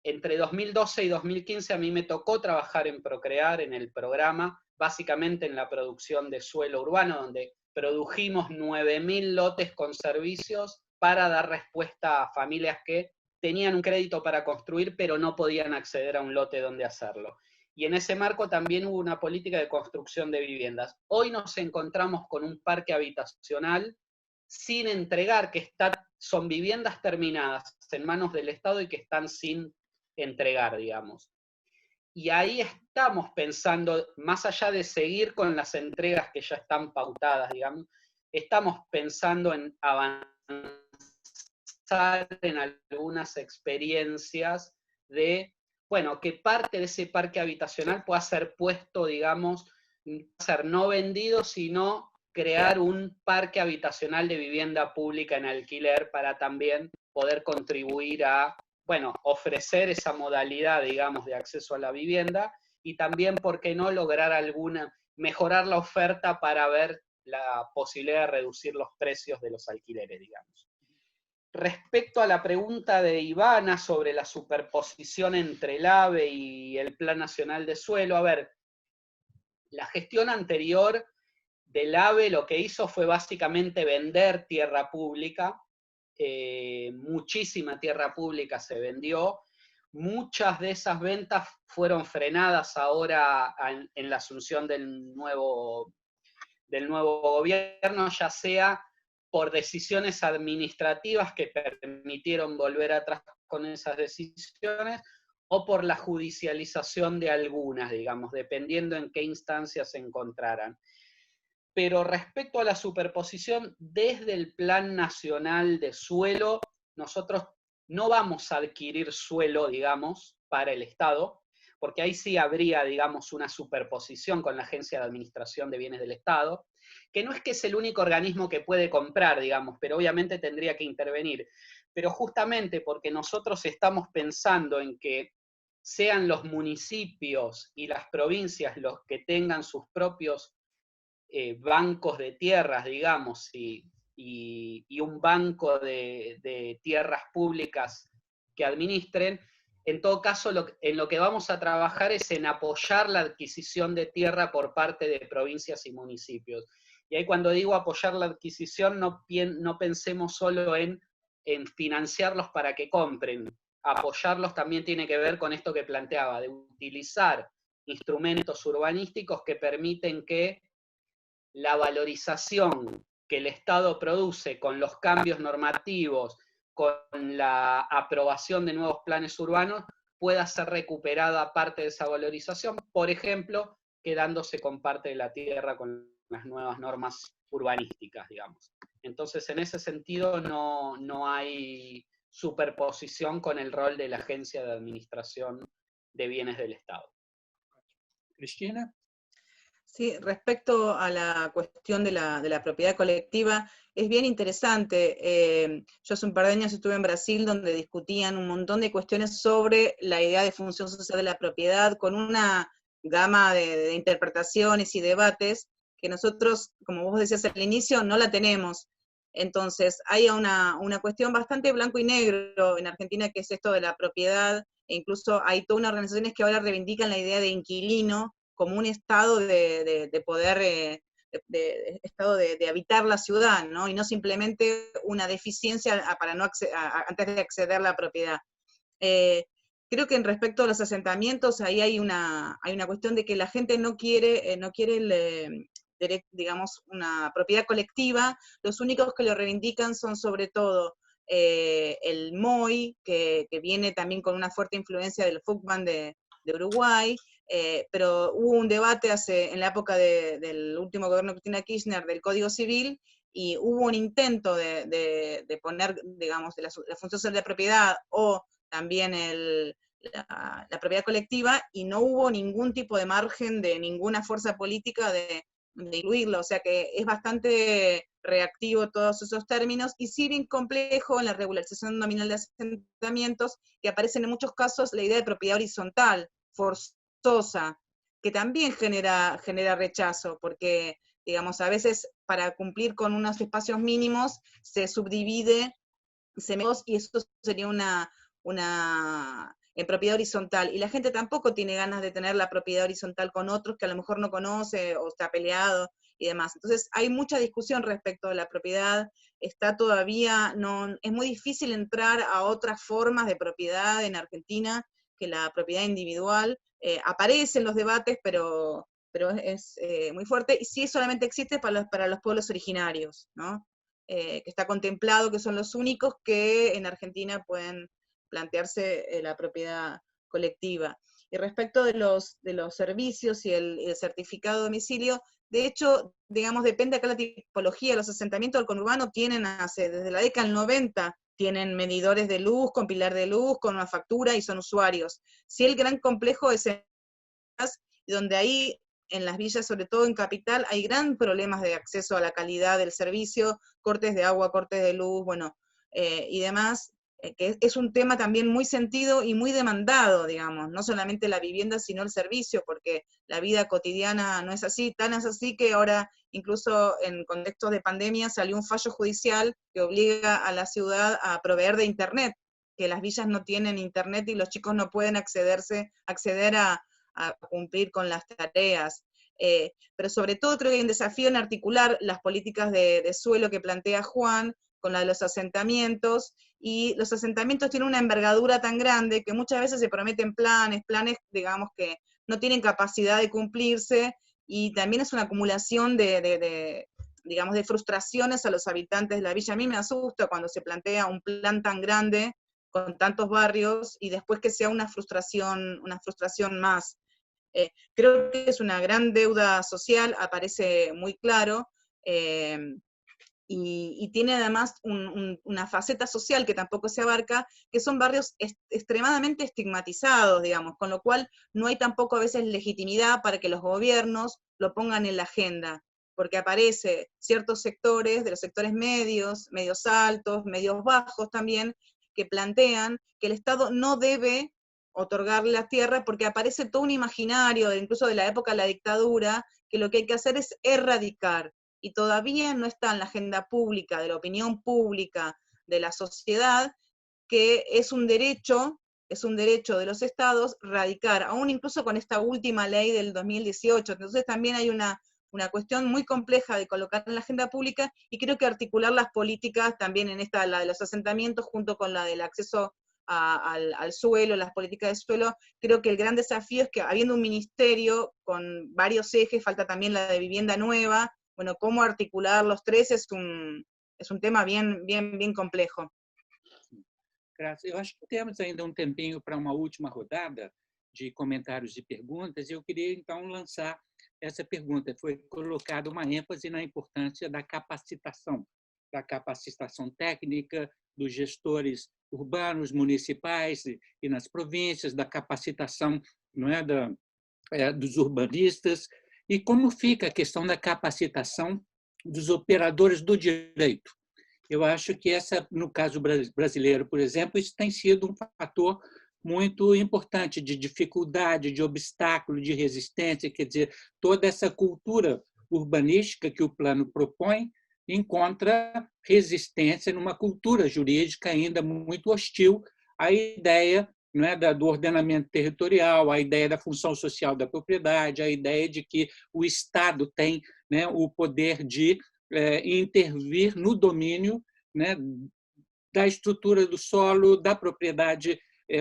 entre 2012 y 2015 a mí me tocó trabajar en PROCREAR, en el programa, básicamente en la producción de suelo urbano, donde produjimos 9.000 lotes con servicios para dar respuesta a familias que tenían un crédito para construir, pero no podían acceder a un lote donde hacerlo. Y en ese marco también hubo una política de construcción de viviendas. Hoy nos encontramos con un parque habitacional sin entregar, son viviendas terminadas en manos del Estado y que están sin entregar, digamos. Y ahí estamos pensando, más allá de seguir con las entregas que ya están pautadas, digamos, estamos pensando en avanzar en algunas experiencias de, bueno, que parte de ese parque habitacional pueda ser puesto, digamos, ser no vendido, sino crear un parque habitacional de vivienda pública en alquiler para también poder contribuir a, bueno, ofrecer esa modalidad, digamos, de acceso a la vivienda y también, ¿por qué no?, lograr mejorar la oferta para ver la posibilidad de reducir los precios de los alquileres, digamos. Respecto a la pregunta de Ivana sobre la superposición entre el AVE y el Plan Nacional de Suelo, a ver, la gestión anterior del AVE lo que hizo fue básicamente vender tierra pública, muchísima tierra pública se vendió, muchas de esas ventas fueron frenadas ahora en la asunción del nuevo gobierno, ya sea por decisiones administrativas que permitieron volver atrás con esas decisiones, o por la judicialización de algunas, digamos, dependiendo en qué instancias se encontraran. Pero respecto a la superposición, desde el Plan Nacional de Suelo, nosotros no vamos a adquirir suelo, digamos, para el Estado, porque ahí sí habría, digamos, una superposición con la Agencia de Administración de Bienes del Estado, que no es que es el único organismo que puede comprar, digamos, pero obviamente tendría que intervenir. Pero justamente porque nosotros estamos pensando en que sean los municipios y las provincias los que tengan sus propios bancos de tierras, digamos, y un banco de tierras públicas que administren. En todo caso, en lo que vamos a trabajar es en apoyar la adquisición de tierra por parte de provincias y municipios. Y ahí cuando digo apoyar la adquisición, no pensemos solo en financiarlos para que compren. Apoyarlos también tiene que ver con esto que planteaba, de utilizar instrumentos urbanísticos que permiten que la valorización que el Estado produce con los cambios normativos, con la aprobación de nuevos planes urbanos, pueda ser recuperada parte de esa valorización, por ejemplo, quedándose con parte de la tierra con las nuevas normas urbanísticas, digamos. Entonces, en ese sentido, no hay superposición con el rol de la Agencia de Administración de Bienes del Estado. Cristina. Sí, respecto a la cuestión de la propiedad colectiva, es bien interesante. Yo hace un par de años estuve en Brasil donde discutían un montón de cuestiones sobre la idea de función social de la propiedad, con una gama de interpretaciones y debates que nosotros, como vos decías al inicio, no la tenemos. Entonces, hay una cuestión bastante blanco y negro en Argentina, que es esto de la propiedad, e incluso hay todas unas organizaciones que ahora reivindican la idea de inquilino como un estado de poder, estado de habitar la ciudad, ¿no? Y no simplemente una deficiencia para antes de acceder a la propiedad. Creo que en respecto a los asentamientos, ahí hay una cuestión de que la gente no quiere digamos, una propiedad colectiva. Los únicos que lo reivindican son sobre todo el MOI, que viene también con una fuerte influencia del FUCBAN de Uruguay, pero hubo un debate en la época del último gobierno de Cristina Kirchner del Código Civil, y hubo un intento de poner, digamos, la función social de la propiedad o también la propiedad colectiva, y no hubo ningún tipo de margen de ninguna fuerza política de incluirlo, o sea que es bastante reactivo todos esos términos, y sí bien complejo en la regularización nominal de asentamientos, que aparecen en muchos casos la idea de propiedad horizontal, forzosa, que también genera rechazo, porque, digamos, a veces para cumplir con unos espacios mínimos se subdivide, y eso sería en propiedad horizontal, y la gente tampoco tiene ganas de tener la propiedad horizontal con otros que a lo mejor no conoce o está peleado y demás. Entonces hay mucha discusión respecto de la propiedad, está todavía, es muy difícil entrar a otras formas de propiedad en Argentina que la propiedad individual. Aparece en los debates, pero es muy fuerte, y sí solamente existe para los pueblos originarios, ¿no? Que está contemplado que son los únicos que en Argentina pueden plantearse la propiedad colectiva. Y respecto de los servicios y el certificado de domicilio, de hecho, digamos, depende acá la tipología. Los asentamientos del conurbano tienen desde la década del 90, tienen medidores de luz, con pilar de luz, con una factura, y son usuarios. Sí, el gran complejo es donde ahí, en las villas, sobre todo en Capital, hay gran problemas de acceso a la calidad del servicio, cortes de agua, cortes de luz, bueno, y demás, que es un tema también muy sentido y muy demandado, digamos, no solamente la vivienda, sino el servicio, porque la vida cotidiana no es así, tan es así que ahora, incluso en contextos de pandemia, salió un fallo judicial que obliga a la ciudad a proveer de internet, que las villas no tienen internet y los chicos no pueden acceder a cumplir con las tareas. Pero sobre todo creo que hay un desafío en articular las políticas de suelo que plantea Juan con la de los asentamientos, y los asentamientos tienen una envergadura tan grande que muchas veces se prometen planes, digamos, que no tienen capacidad de cumplirse, y también es una acumulación digamos, de frustraciones a los habitantes de la villa. A mí me asusta cuando se plantea un plan tan grande, con tantos barrios, y después que sea una frustración más. Creo que es una gran deuda social, aparece muy claro, y tiene además una faceta social que tampoco se abarca, que son barrios extremadamente estigmatizados, digamos, con lo cual no hay tampoco a veces legitimidad para que los gobiernos lo pongan en la agenda, porque aparece ciertos sectores, de los sectores medios altos, medios bajos también, que plantean que el Estado no debe otorgarle la tierra, porque aparece todo un imaginario, incluso de la época de la dictadura, que lo que hay que hacer es erradicar, y todavía no está en la agenda pública, de la opinión pública, de la sociedad, que es un derecho de los estados radicar, aún incluso con esta última ley del 2018. Entonces también hay una cuestión muy compleja de colocar en la agenda pública, y creo que articular las políticas también en esta, la de los asentamientos, junto con la del acceso al suelo, las políticas de suelo. Creo que el gran desafío es que, habiendo un ministerio con varios ejes, falta también la de vivienda nueva. Bueno, cómo articular los tres es un tema bien complejo. Graças. Eu acho que temos ainda tempinho para uma última rodada de comentários e perguntas. Eu queria, então, lançar essa pergunta. Foi colocada uma ênfase na importância da capacitação técnica dos gestores urbanos, municipais e nas províncias, da capacitação, não é, dos urbanistas, e como fica a questão da capacitação dos operadores do direito. Eu acho que no caso brasileiro, por exemplo, isso tem sido um fator muito importante de dificuldade, de obstáculo, de resistência. Quer dizer, toda essa cultura urbanística que o plano propõe encontra resistência numa cultura jurídica ainda muito hostil à ideia, não é, do ordenamento territorial, à ideia da função social da propriedade, à ideia de que o Estado tem, né, o poder de intervir no domínio, né, da estrutura do solo, da propriedade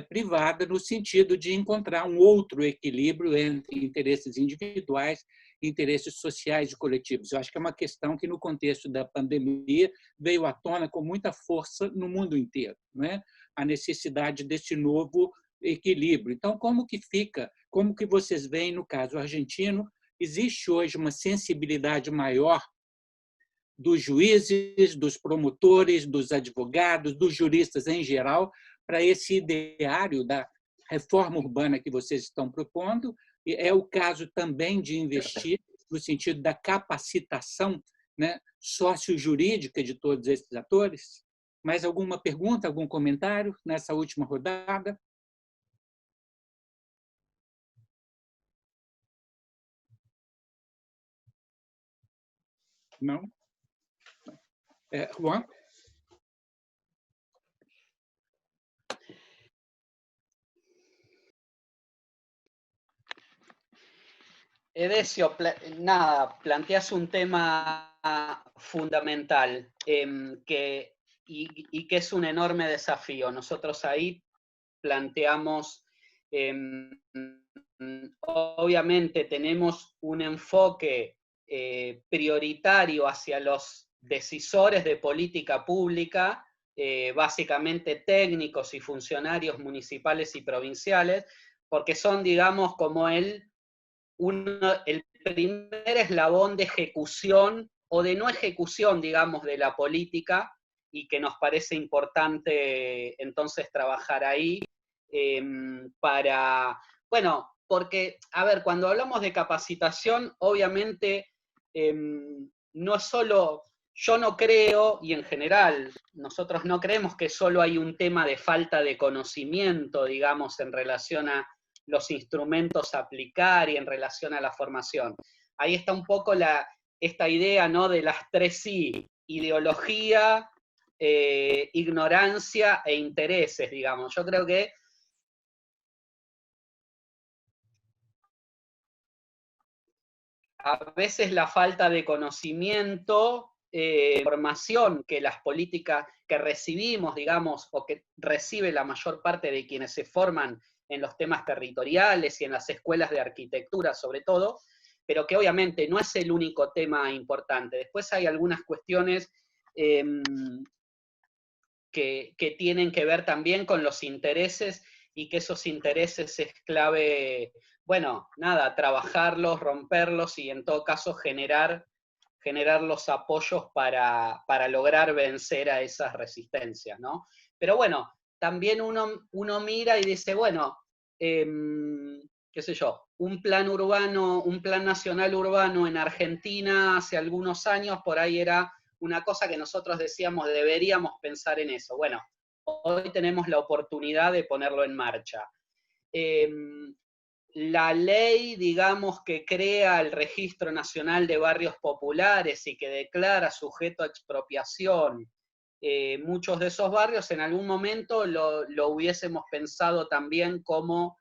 privada, no sentido de encontrar um outro equilíbrio entre interesses individuais e interesses sociais e coletivos. Eu acho que é uma questão que, no contexto da pandemia, veio à tona com muita força no mundo inteiro, né? A necessidade desse novo equilíbrio. Então, como que vocês veem, no caso argentino, existe hoje uma sensibilidade maior dos juízes, dos promotores, dos advogados, dos juristas em geral, para esse ideário da reforma urbana que vocês estão propondo? E é o caso também de investir no sentido da capacitação, né, sócio-jurídica de todos esses atores? Mais alguma pergunta, algum comentário nessa última rodada? Não? Juan? Edesio, nada, planteas un tema fundamental y que es un enorme desafío. Nosotros ahí planteamos, obviamente tenemos un enfoque prioritario hacia los decisores de política pública, básicamente técnicos y funcionarios municipales y provinciales, porque son, digamos, como el primer eslabón de ejecución o de no ejecución, digamos, de la política, y que nos parece importante entonces trabajar ahí bueno, porque, a ver, cuando hablamos de capacitación, obviamente no es solo, yo no creo, y en general nosotros no creemos que solo hay un tema de falta de conocimiento, digamos, en relación a los instrumentos a aplicar y en relación a la formación. Ahí está un poco esta idea, ¿no?, de las 3 I, ideología, ignorancia e intereses, digamos. Yo creo que a veces la falta de conocimiento, formación que las políticas que recibimos, digamos, o que recibe la mayor parte de quienes se forman en los temas territoriales y en las escuelas de arquitectura sobre todo, pero que obviamente no es el único tema importante. Después hay algunas cuestiones que tienen que ver también con los intereses, y que esos intereses es clave, bueno, nada, trabajarlos, romperlos y en todo caso generar los apoyos para lograr vencer a esas resistencias, ¿no? Pero bueno, también uno mira y dice, bueno, qué sé yo, un plan nacional urbano en Argentina hace algunos años, por ahí era una cosa que nosotros decíamos, deberíamos pensar en eso. Bueno, hoy tenemos la oportunidad de ponerlo en marcha. la ley, digamos, que crea el Registro Nacional de Barrios Populares y que declara sujeto a expropiación muchos de esos barrios, en algún momento lo hubiésemos pensado también como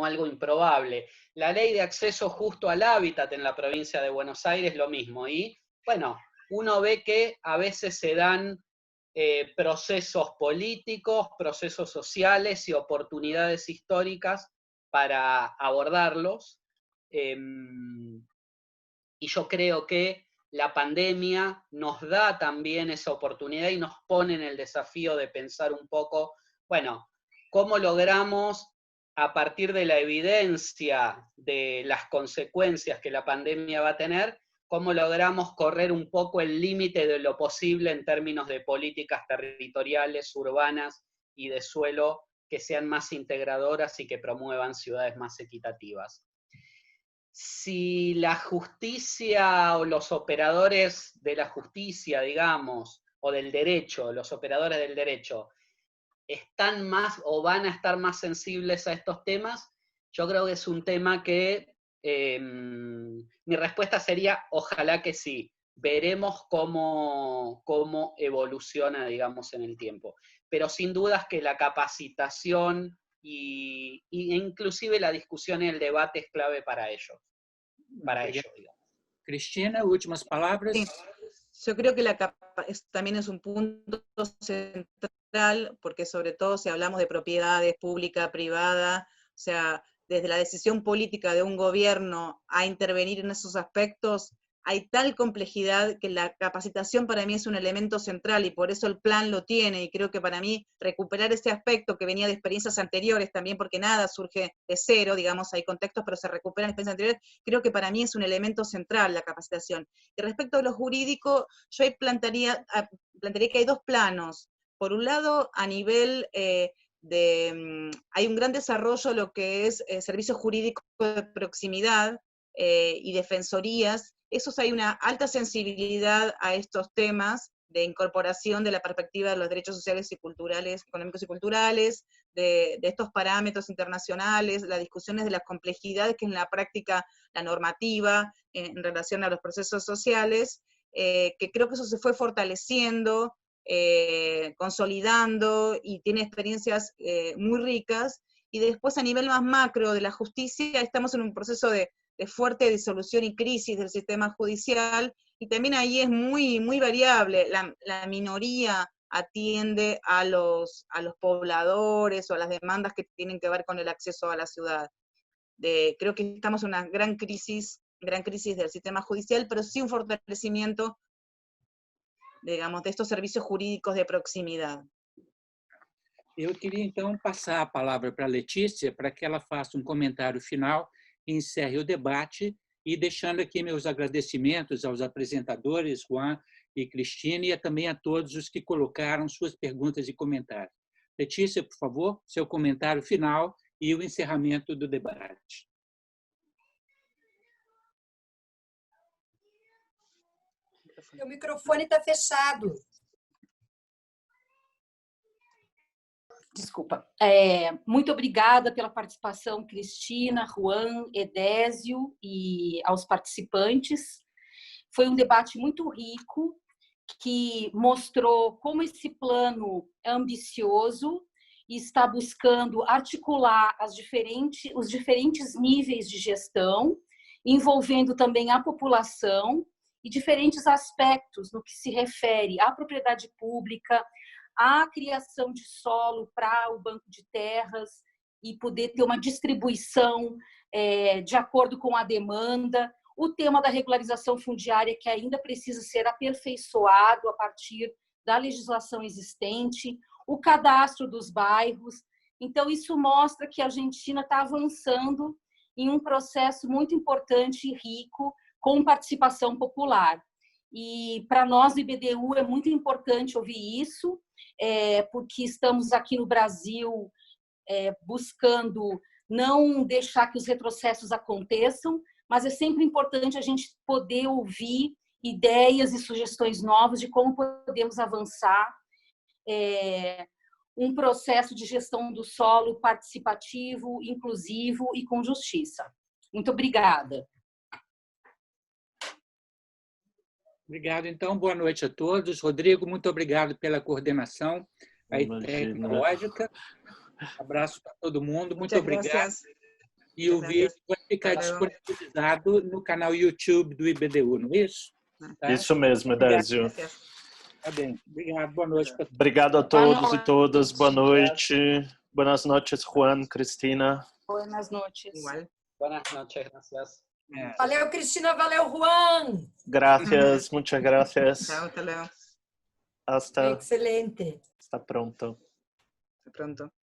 algo improbable. La ley de acceso justo al hábitat en la provincia de Buenos Aires, lo mismo. Y, bueno, uno ve que a veces se dan procesos políticos, procesos sociales y oportunidades históricas para abordarlos. Y yo creo que la pandemia nos da también esa oportunidad y nos pone en el desafío de pensar un poco, bueno, cómo logramos, a partir de la evidencia de las consecuencias que la pandemia va a tener, cómo logramos correr un poco el límite de lo posible en términos de políticas territoriales, urbanas y de suelo que sean más integradoras y que promuevan ciudades más equitativas. Si la justicia o los operadores de la justicia, digamos, o del derecho, los operadores del derecho, están más o van a estar más sensibles a estos temas, yo creo que es un tema que mi respuesta sería, ojalá que sí. Veremos cómo evoluciona, digamos, en el tiempo. Pero sin dudas que la capacitación e inclusive la discusión y el debate es clave para ello. Digamos. Cristina, últimas palabras. Sí. Yo creo que también es un punto central, porque sobre todo si hablamos de propiedades pública, privada, o sea, desde la decisión política de un gobierno a intervenir en esos aspectos, hay tal complejidad que la capacitación para mí es un elemento central y por eso el plan lo tiene, y creo que para mí recuperar ese aspecto que venía de experiencias anteriores también, porque nada surge de cero, digamos, hay contextos, pero se recuperan experiencias anteriores, creo que para mí es un elemento central la capacitación. Y respecto a lo jurídico, yo ahí plantearía que hay dos planos. Por un lado, a nivel hay un gran desarrollo lo que es servicios jurídicos de proximidad y defensorías. Esos hay una alta sensibilidad a estos temas de incorporación de la perspectiva de los derechos sociales y culturales, económicos y culturales, de estos parámetros internacionales, las discusiones de las complejidades que en la práctica la normativa en relación a los procesos sociales, que creo que eso se fue fortaleciendo, consolidando y tiene experiencias muy ricas. Y después a nivel más macro de la justicia estamos en un proceso de fuerte disolución y crisis del sistema judicial, y también ahí es muy, muy variable. La minoría atiende a los pobladores o a las demandas que tienen que ver con el acceso a la ciudad. Creo que estamos en una gran crisis del sistema judicial, pero sí un fortalecimiento, digamos, de estos servicios jurídicos de proximidad. Eu queria, então, passar a palavra para a Letícia, para que ela faça um comentário final, encerre o debate, e deixando aqui meus agradecimentos aos apresentadores, Juan e Cristina, e também a todos os que colocaram suas perguntas e comentários. Letícia, por favor, seu comentário final e o encerramento do debate. O microfone está fechado. Desculpa. Muito obrigada pela participação, Cristina, Juan, Edésio e aos participantes. Foi um debate muito rico, que mostrou como esse plano é ambicioso e está buscando articular os diferentes níveis de gestão, envolvendo também a população e diferentes aspectos no que se refere à propriedade pública, a criação de solo para o banco de terras e poder ter uma distribuição de acordo com a demanda, o tema da regularização fundiária que ainda precisa ser aperfeiçoado a partir da legislação existente, o cadastro dos bairros. Então, isso mostra que a Argentina está avançando em um processo muito importante e rico com participação popular. E para nós do IBDU é muito importante ouvir isso, porque estamos aqui no Brasil buscando não deixar que os retrocessos aconteçam, mas é sempre importante a gente poder ouvir ideias e sugestões novas de como podemos avançar. um processo de gestão do solo participativo, inclusivo e com justiça. Muito obrigada. Obrigado, então. Boa noite a todos. Rodrigo, muito obrigado pela coordenação tecnológica. Abraço para todo mundo. Muito obrigado. E o vídeo vai ficar disponibilizado no canal YouTube do IBDU, não é isso? Tá? Isso mesmo, Edésio. Tá bem. Obrigado. Boa noite. Obrigado a todos e todas. Boa noite. Buenas noches, Juan, Cristina. Buenas noches. Igual. Buenas noches, gracias. Valeu, Cristina. Valeu, Juan. Gracias, muchas gracias. Chao, hasta luego. Hasta. Excelente. Hasta pronto. Hasta pronto.